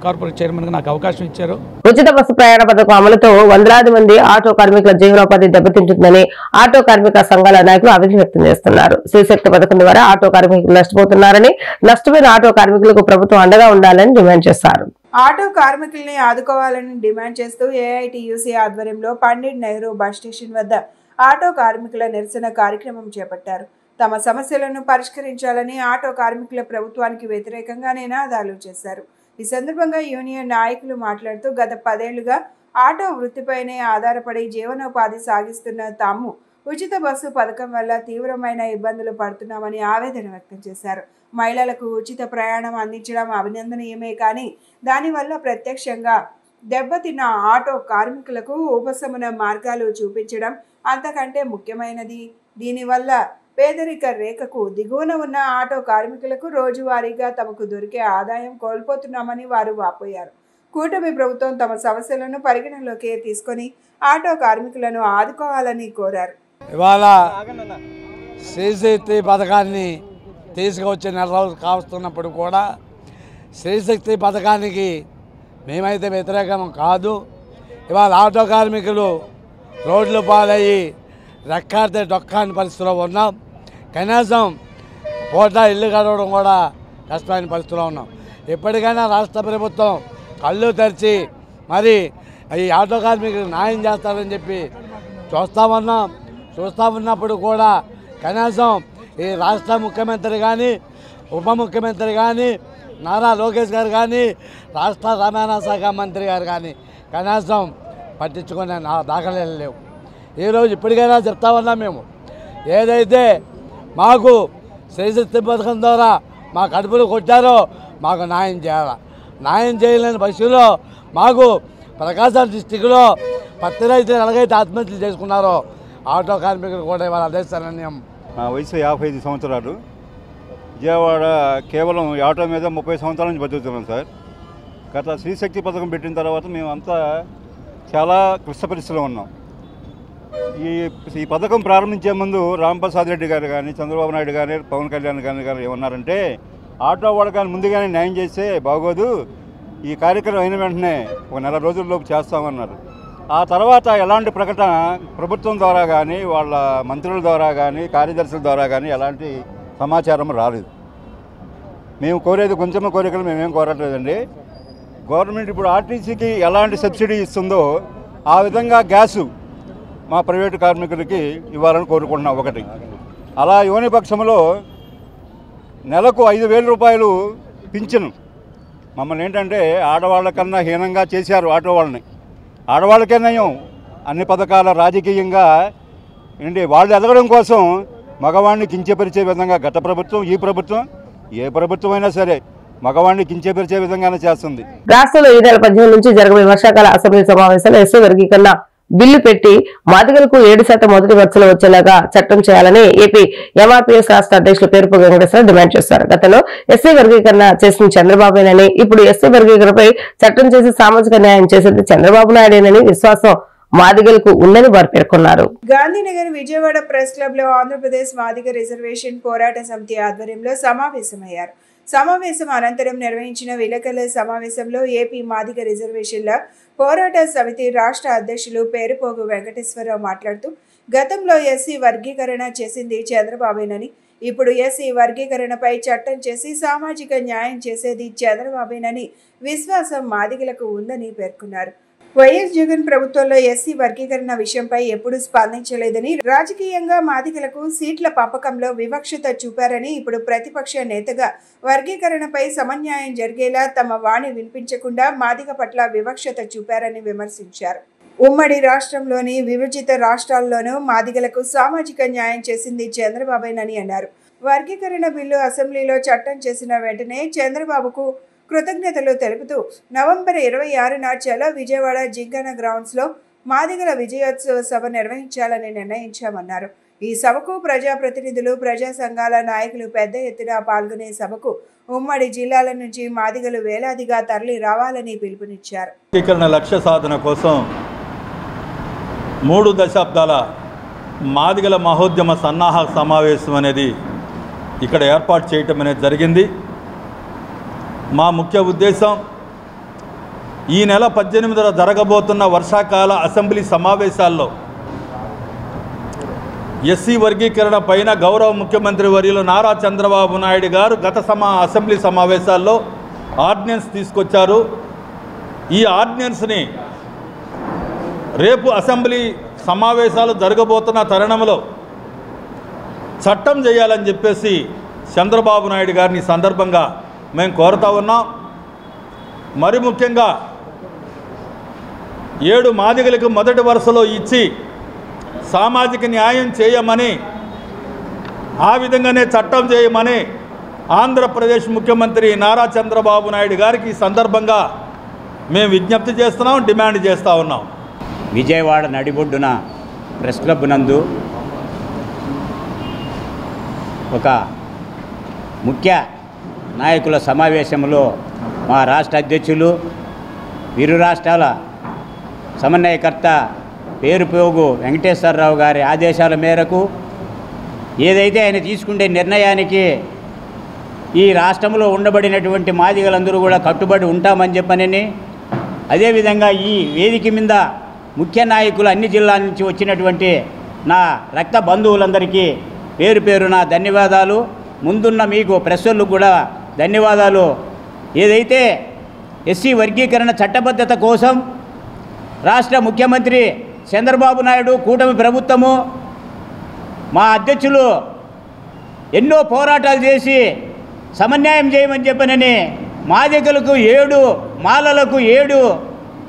కార్పొరేట్ చైర్మన్గా నాకు అవకాశం ఇచ్చారు. ఉచిత బస్సు ప్రయాణ పథకం అమలుతో వందలాది మంది ఆటో కార్మికుల జీవనోపాధి దెబ్బతింటుందని ఆటో కార్మిక సంఘాల నాయకులు ఆవేదన వ్యక్తం చేస్తున్నారు. శ్రీశక్తి పథకం ద్వారా ఆటో కార్మికులు నష్టపోతున్నారని, నష్టపోయిన ఆటో కార్మికులకు ప్రభుత్వం అండగా ఉండాలని డిమాండ్ చేశారు. ఆటో కార్మికుల్ని ఆదుకోవాలని డిమాండ్ చేస్తూ ఏఐటియుసి ఆధ్వర్యంలో పండిట్ నెహ్రూ బస్ స్టేషన్ వద్ద ఆటో కార్మికుల నిరసన కార్యక్రమం చేపట్టారు. తమ సమస్యలను పరిష్కరించాలని ఆటో కార్మికుల ప్రభుత్వానికి వ్యతిరేకంగా నినాదాలు చేశారు. ఈ సందర్భంగా యూనియన్ నాయకులు మాట్లాడుతూ గత 10 ఏళ్లుగా ఆటో వృత్తిపైనే ఆధారపడి జీవనోపాధి సాగిస్తున్న తాము ఉచిత బస్సు పథకం వల్ల తీవ్రమైన ఇబ్బందులు పడుతున్నామని ఆవేదన వ్యక్తం చేశారు. మహిళలకు ఉచిత ప్రయాణం అందించడం అభినందనీయమే, కానీ దానివల్ల ప్రత్యక్షంగా దెబ్బతిన్న ఆటో కార్మికులకు ఉపశమన మార్గాలు చూపించడం అంతకంటే ముఖ్యమైనది. దీనివల్ల పేదరిక రేఖకు దిగువన ఉన్న ఆటో కార్మికులకు రోజువారీగా తమకు దొరికే ఆదాయం కోల్పోతున్నామని వారు వాపోయారు. కూటమి ప్రభుత్వం తమ సమస్యలను పరిగణలోకి తీసుకొని ఆటో కార్మికులను ఆదుకోవాలని కోరారు. ఇవాళ శ్రీశక్తి పథకాన్ని తీసుకువచ్చి నెల రోజులు కావస్తున్నప్పుడు కూడా శ్రీశక్తి పథకానికి మేమైతే వ్యతిరేకం కాదు. ఇవాళ ఆటో కార్మికులు రోడ్లు పాలయ్యి రెక్కాడితే డొక్కాని పరిస్థితిలో ఉన్నాం. కనీసం పూట ఇల్లు గడవడం కూడా కష్టమైన పరిస్థితిలో ఉన్నాం. ఎప్పటికైనా రాష్ట్ర ప్రభుత్వం కళ్ళు తెరిచి మరి ఈ ఆటో కార్మికులకు న్యాయం చేస్తారని చెప్పి చూస్తూ ఉన్నప్పుడు కూడా కనీసం ఈ రాష్ట్ర ముఖ్యమంత్రి కానీ ఉప ముఖ్యమంత్రి కానీ నారా లోకేష్ గారు కానీ రాష్ట్ర రవాణా శాఖ మంత్రి గారు కానీ కనీసం పట్టించుకునే దాఖలాలు లేవు. ఈరోజు ఇప్పటికైనా చెప్తా ఉన్నాం, మేము ఏదైతే మాకు శ్రీశక్తి పథకం ద్వారా మా కడుపులు కొట్టారో మాకు న్యాయం చేయాలి. న్యాయం చేయలేని పరిస్థితుల్లో మాకు ప్రకాశం డిస్టిక్లో పత్తి రైతులు ఎలాగైతే ఆత్మహత్యలు చేసుకున్నారో ఆటో కార్మికులు కూడా ఇవాళ అదే సరణ్యం. నా వయసు 55 సంవత్సరాలు. విజయవాడ కేవలం ఆటో మీద 30 సంవత్సరాల నుంచి బతుకుతున్నాం సార్. గత శ్రీశక్తి పథకం పెట్టిన తర్వాత మేమంతా చాలా క్లిష్ట పరిస్థితిలో ఉన్నాం. ఈ పథకం ప్రారంభించే ముందు రాంప్రసాద్ రెడ్డి గారు కానీ చంద్రబాబు నాయుడు గారు పవన్ కళ్యాణ్ గారు ఏమన్నారంటే ఆటో వాళ్ళకి ముందుగానే న్యాయం చేస్తే బాగోదు, ఈ కార్యక్రమం అయిన వెంటనే ఒక నెల రోజుల్లోపు చేస్తామన్నారు. ఆ తర్వాత ఎలాంటి ప్రకటన ప్రభుత్వం ద్వారా కానీ వాళ్ళ మంత్రుల ద్వారా కానీ కార్యదర్శుల ద్వారా కానీ ఎలాంటి సమాచారం రాలేదు. మేము కోరేది కొంచెం కోరికలు మేమేం కోరట్లేదండి. గవర్నమెంట్ ఇప్పుడు ఆర్టీసీకి ఎలాంటి సబ్సిడీ ఇస్తుందో ఆ విధంగా గ్యాసు మా ప్రైవేటు కార్మికులకి ఇవ్వాలని కోరుకుంటున్నాం. ఒకటి అలా ఇవ్వని పక్షంలో నెలకు 5,000 రూపాయలు పింఛను. మమ్మల్ని ఏంటంటే ఆడవాళ్ళకన్నా హీనంగా చేశారు ఆటో వాళ్ళని. ఆడవాళ్ళకే నయం అన్ని పథకాల రాజకీయంగా ఏంటి వాళ్ళు ఎదగడం కోసం మగవాడిని కించపరిచే విధంగా గత ప్రభుత్వం ఈ ప్రభుత్వం ఏ ప్రభుత్వం అయినా సరే మగవాడిని కించపరిచే విధంగానే చేస్తుంది. రాష్ట్రంలో ఈ నెల 18 నుంచి జరగబోయే వర్షాకాల అసెంబ్లీ సమావేశాలు ఎస్సీ వర్గీకరణ బిల్లు పెట్టి మాదిగలకు 7% మొదటి వరుసలో వచ్చేలాగా చట్టం చేయాలని ఏపీ ఎంఆర్పీఎస్ రాష్ట్ర అధ్యక్షులు పేరుపు వెంకటేశ్వర డిమాండ్ చేశారు. గతంలో ఎస్సీ వర్గీకరణ చేసిన చంద్రబాబునని, ఇప్పుడు ఎస్సీ వర్గీకరణపై చట్టం చేసి సామాజిక న్యాయం చేసేది చంద్రబాబు నాయుడేనని విశ్వాసం మాదిగలకు ఉందని వారు పేర్కొన్నారు. గాంధీనగర్ విజయవాడ ప్రెస్ క్లబ్ లో ఆంధ్రప్రదేశ్ మాదిగ రిజర్వేషన్ పోరాట సమితి ఆధ్వర్యంలో సమావేశమయ్యారు. సమావేశం అనంతరం నిర్వహించిన విలేకరుల సమావేశంలో ఏపీ మాదిగ రిజర్వేషన్ల పోరాట సమితి రాష్ట్ర అధ్యక్షులు పేరుపోగు వెంకటేశ్వరరావు మాట్లాడుతూ గతంలో ఎస్సీ వర్గీకరణ చేసింది చంద్రబాబేనని, ఇప్పుడు ఎస్సీ వర్గీకరణపై చట్టం చేసి సామాజిక న్యాయం చేసేది చంద్రబాబేనని విశ్వాసం మాదిగలకు ఉందని పేర్కొన్నారు. వైఎస్ జగన్ ప్రభుత్వంలో ఎస్సీ వర్గీకరణ విషయంపై ఎప్పుడూ స్పందించలేదని, రాజకీయంగా మాదిగలకు సీట్ల పంపకంలో వివక్షత చూపారని, ఇప్పుడు ప్రతిపక్ష నేతగా వర్గీకరణపై సమన్యాయం జరిగేలా తమ వాణి వినిపించకుండా మాదిగ పట్ల వివక్షత చూపారని విమర్శించారు. ఉమ్మడి రాష్ట్రంలోని విభజిత రాష్ట్రాల్లోనూ మాదిగలకు సామాజిక న్యాయం చేసింది చంద్రబాబేనని అన్నారు. వర్గీకరణ బిల్లు అసెంబ్లీలో చట్టం చేసిన వెంటనే చంద్రబాబుకు కృతజ్ఞతలు తెలుపుతూ నవంబర్ 26న చలో విజయవాడ జింగన గ్రౌండ్స్ లో మాదిగల విజయోత్సవ సభ నిర్వహించాలని నిర్ణయించామన్నారు. ఈ సభకు ప్రజాప్రతినిధులు, ప్రజా సంఘాల నాయకులు పెద్ద ఎత్తున పాల్గొనే సభకు ఉమ్మడి జిల్లాల నుంచి మాదిగలు వేలాదిగా తరలి రావాలని పిలుపునిచ్చారు. లక్ష్య సాధన కోసం 3 దశాబ్దాల మాదిగల మహోద్యమ సన్నాహ సమావేశం అనేది ఇక్కడ ఏర్పాటు చేయటం అనేది జరిగింది. మా ముఖ్య ఉద్దేశం ఈ నెల 18న జరగబోతున్న వర్షాకాల అసెంబ్లీ సమావేశాల్లో ఎస్సీ వర్గీకరణ పైన గౌరవ ముఖ్యమంత్రి వర్యులు నారా చంద్రబాబు నాయుడు గారు గత అసెంబ్లీ సమావేశాల్లో ఆర్డినెన్స్ తీసుకొచ్చారు. ఈ ఆర్డినెన్స్ని రేపు అసెంబ్లీ సమావేశాలు జరగబోతున్న తరుణంలో చట్టం చేయాలని చెప్పేసి చంద్రబాబు నాయుడు గారిని సందర్భంగా మేము కోరుతా ఉన్నాం. మరి ముఖ్యంగా 7 మాదిగలకు మొదటి వరుసలో ఇచ్చి సామాజిక న్యాయం చేయమని, ఆ విధంగానే చట్టం చేయమని ఆంధ్రప్రదేశ్ ముఖ్యమంత్రి నారా చంద్రబాబు నాయుడు గారికి ఈ సందర్భంగా మేము విజ్ఞప్తి చేస్తున్నాం, డిమాండ్ చేస్తూ ఉన్నాం. విజయవాడ నడిబొడ్డున ప్రెస్ క్లబ్ నందు ఒక ముఖ్య నాయకుల సమావేశంలో మా రాష్ట్ర అధ్యక్షులు, ఇరు రాష్ట్రాల సమన్వయకర్త పేరుపోగు వెంకటేశ్వరరావు గారి ఆదేశాల మేరకు ఏదైతే ఆయన తీసుకునే నిర్ణయానికి ఈ రాష్ట్రంలో ఉండబడినటువంటి మాదిగలందరూ కూడా కట్టుబడి ఉంటామని చెప్పనని, అదేవిధంగా ఈ వేదిక మీద ముఖ్య నాయకులు అన్ని జిల్లాల నుంచి వచ్చినటువంటి నా రక్త బంధువులందరికీ పేరు పేరున ధన్యవాదాలు. ముందున్న మీకు ప్రెస్ వాళ్ళకు కూడా ధన్యవాదాలు. ఏదైతే ఎస్సీ వర్గీకరణ చట్టబద్ధత కోసం రాష్ట్ర ముఖ్యమంత్రి చంద్రబాబు నాయుడు కూటమి ప్రభుత్వము మా అధ్యక్షులు ఎన్నో పోరాటాలు చేసి సమన్యాయం చేయమని చెప్పనని మాదిగలకు 7, మాలలకు 7,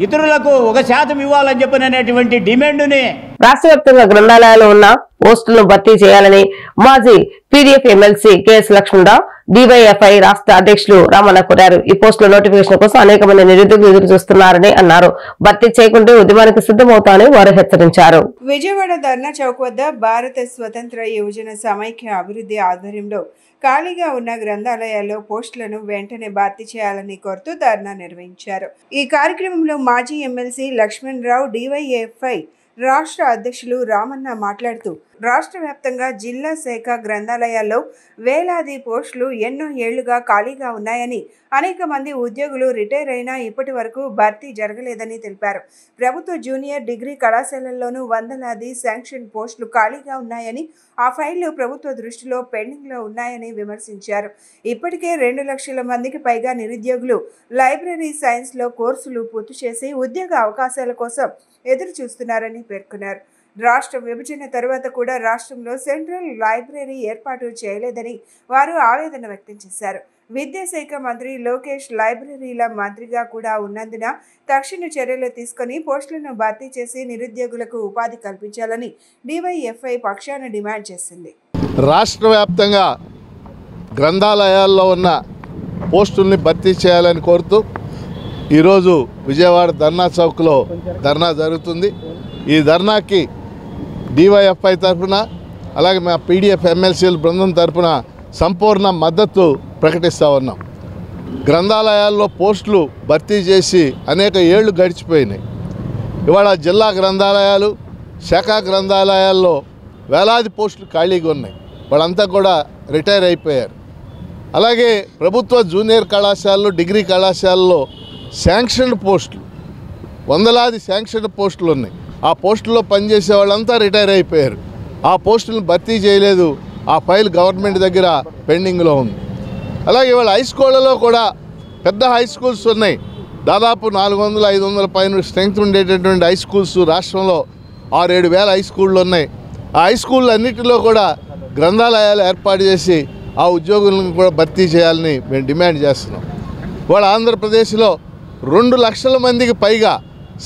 ఇతరులకు 1% ఇవ్వాలని చెప్పననేటువంటి డిమాండ్ని రాష్ట్ర వ్యాప్తంగా గ్రంథాలయాల్లో ఉన్న పోస్టులను భర్తీ చేయాలని మాజీ PDF MLC KS Lakshmanarao DYFI రాష్ట్ర అధ్యక్షులు రామన్న కోరారు. ఈ పోస్టుల నోటిఫికేషన్ కోసం అనేక మంది నిరుద్యోగులు ఎదురు చూస్తున్నారని అన్నారు. భర్తీ చేయకుంటే ఉద్యమానికి సిద్ధమవుతామని వారు హెచ్చరించారు. విజయవాడ ధర్నా చౌక్ వద్ద భారత స్వతంత్ర యువజన సమైక్య అభివృద్ధి ఆధ్వర్యంలో ఖాళీగా ఉన్న గ్రంథాలయాల్లో పోస్టులను వెంటనే భర్తీ చేయాలని కోరుతూ ధర్నా నిర్వహించారు. ఈ కార్యక్రమంలో మాజీ ఎమ్మెల్సీ లక్ష్మణరావు డివైఎఫ్ఐ రాష్ట్ర అధ్యక్షులు రామన్న మాట్లాడుతూ రాష్ట్ర వ్యాప్తంగా జిల్లా శాఖ గ్రంథాలయాల్లో వేలాది పోస్టులు ఎన్నో ఏళ్లుగా ఖాళీగా ఉన్నాయని, అనేక మంది ఉద్యోగులు రిటైర్ అయినా ఇప్పటి వరకు భర్తీ జరగలేదని తెలిపారు. ప్రభుత్వ జూనియర్ డిగ్రీ కళాశాలల్లోనూ వందలాది శాంక్షన్ పోస్టులు ఖాళీగా ఉన్నాయని, ఆ ఫైళ్లు ప్రభుత్వ దృష్టిలో పెండింగ్లో ఉన్నాయని విమర్శించారు. ఇప్పటికే 2 లక్షల మందికి పైగా నిరుద్యోగులు లైబ్రరీ సైన్స్లో కోర్సులు పూర్తి చేసి ఉద్యోగ అవకాశాల కోసం ఎదురు చూస్తున్నారని పేర్కొన్నారు. రాష్ట్ర విభజన తర్వాత కూడా రాష్ట్రంలో సెంట్రల్ లైబ్రరీ ఏర్పాటు చేయలేదని వారు ఆవేదన వ్యక్తం చేశారు. విద్యాశాఖ మంత్రి లోకేష్ లైబ్రరీల మంత్రిగా కూడా ఉన్నందున తక్షణ చర్యలు తీసుకుని పోస్టులను భర్తీ చేసి నిరుద్యోగులకు ఉపాధి కల్పించాలని డివైఎఫ్ఐ పక్షాన డిమాండ్ చేసింది. రాష్ట్ర వ్యాప్తంగా గ్రంథాలయాల్లో ఉన్న పోస్టుల్ని భర్తీ చేయాలని కోరుతూ ఈరోజు విజయవాడ ధర్నా చౌక్లో ధర్నా జరుగుతుంది. ఈ ధర్నాకి డివైఎఫ్ఐ తరఫున అలాగే మా పీడీఎఫ్ ఎమ్మెల్సీల బృందం తరఫున సంపూర్ణ మద్దతు ప్రకటిస్తూ ఉన్నాం. గ్రంథాలయాల్లో పోస్టులు భర్తీ చేసి అనేక ఏళ్లు గడిచిపోయినాయి. ఇవాళ జిల్లా గ్రంథాలయాలు, శాఖా గ్రంథాలయాల్లో వేలాది పోస్టులు ఖాళీగా ఉన్నాయి. వాళ్ళంతా కూడా రిటైర్ అయిపోయారు. అలాగే ప్రభుత్వ జూనియర్ కళాశాలలు, డిగ్రీ కళాశాలలో శాంక్షన్ పోస్టులు, వందలాది శాంక్షన్ పోస్టులు ఉన్నాయి. ఆ పోస్టుల్లో పనిచేసే వాళ్ళంతా రిటైర్ అయిపోయారు. ఆ పోస్టులను భర్తీ చేయలేదు. ఆ ఫైల్ గవర్నమెంట్ దగ్గర పెండింగ్లో ఉంది. అలాగే ఇవాళ హై స్కూళ్ళలో కూడా పెద్ద హై స్కూల్స్ ఉన్నాయి. దాదాపు 400-500 పైన స్ట్రెంగ్త్ ఉండేటటువంటి హై స్కూల్స్ రాష్ట్రంలో 6-7 వేల హై స్కూళ్ళు ఉన్నాయి. ఆ హై స్కూళ్ళు అన్నింటిలో కూడా గ్రంథాలయాలు ఏర్పాటు చేసి ఆ ఉద్యోగులను కూడా భర్తీ చేయాలని మేము డిమాండ్ చేస్తున్నాం. ఇవాళ ఆంధ్రప్రదేశ్లో 2 లక్షల మందికి పైగా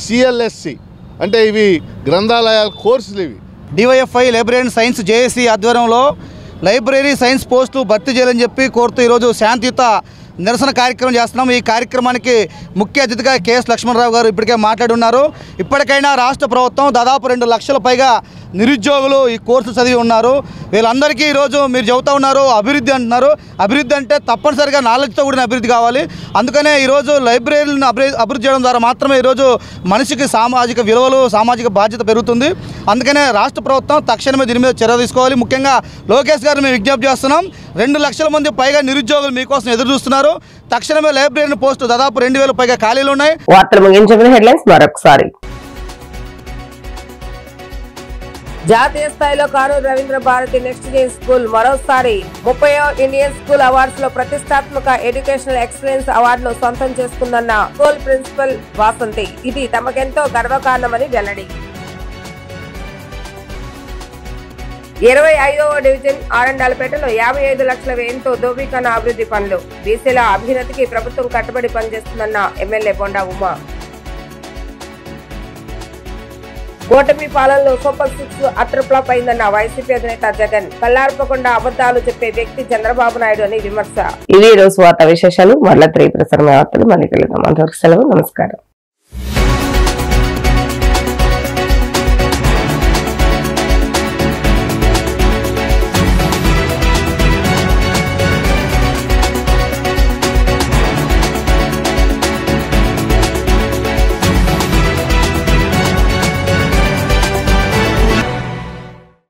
సిఎల్ఎస్సి అంటే ఇవి గ్రంథాలయాల కోర్సులు. ఇవి డివైఎఫ్ఐ లైబ్రరీ సైన్స్ జేఏసీ ఆధ్వర్యంలో లైబ్రరీ సైన్స్ పోస్టు భర్తీ చేయాలని చెప్పి కోరుతూ ఈరోజు శాంతియుత నిరసన కార్యక్రమం చేస్తున్నాం. ఈ కార్యక్రమానికి ముఖ్య అతిథిగా కెఎస్ లక్ష్మణరావు గారు ఇప్పటికే మాట్లాడి ఉన్నారు. ఇప్పటికైనా రాష్ట్ర ప్రభుత్వం దాదాపు 2 లక్షల పైగా నిరుద్యోగులు ఈ కోర్సు చదివి ఉన్నారు. వీళ్ళందరికీ ఈరోజు మీరు చెబుతూ ఉన్నారు అభివృద్ధి అంటున్నారు. అభివృద్ధి అంటే తప్పనిసరిగా నాలెడ్జ్తో కూడిన అభివృద్ధి కావాలి. అందుకనే ఈరోజు లైబ్రరీలను అభివృద్ధి చేయడం ద్వారా మాత్రమే ఈరోజు మనిషికి సామాజిక విలువలు, సామాజిక బాధ్యత పెరుగుతుంది. అందుకనే రాష్ట్ర ప్రభుత్వం తక్షణమే దీని మీద చర్య తీసుకోవాలి. ముఖ్యంగా లోకేష్ గారు మేము విజ్ఞప్తి చేస్తున్నాం. 2 లక్షల మంది పైగా నిరుద్యోగులు మీకోసం ఎదురు చూస్తున్నారు. తక్షణమే లైబ్రరీ పోస్టు దాదాపు 2000 పైగా ఖాళీలు ఉన్నాయి. వార్తలు ముగించే హెడ్లైన్స్ మరొకసారి. జాతీయ స్థాయిలో Kanuru Ravindra Bharati next gen school మరోసారి 30వ ఇండియన్ స్కూల్ అవార్డ్స్ లో ప్రతిష్టాత్మక ఎడ్యుకేషనల్ ఎక్సలెన్స్ అవార్డును సొంతం చేసుకుందన్న స్కూల్ ప్రిన్సిపల్ వాసంతి. ఇది తమకెంతో గర్వకారణమని వెల్లడి. 25వ డివిజన్ ఆరండాలపేటలో 55 లక్షల వ్యయంతో దోబీఖానా అభివృద్ధి పనులు. బీసీల అభ్యున్నతికి ప్రభుత్వం కట్టుబడి పనిచేస్తుందన్న ఎమ్మెల్యే బొండా ఉమా. కూటమి పాలనలో సూపర్ 6 అట్రప్లాప్ అయిందన్న వైసీపీ అధినేత జగన్. కల్లార్పకుండా అబద్దాలు చెప్పే వ్యక్తి చంద్రబాబు నాయుడు అని విమర్శ. ఇవి రోజు వార్తా విశేషాలు. మళ్ళీ 3 ప్రసారం వార్తలు మళ్ళీ కలుద్దాం. అంతవరకు సెలవు. నమస్కారం.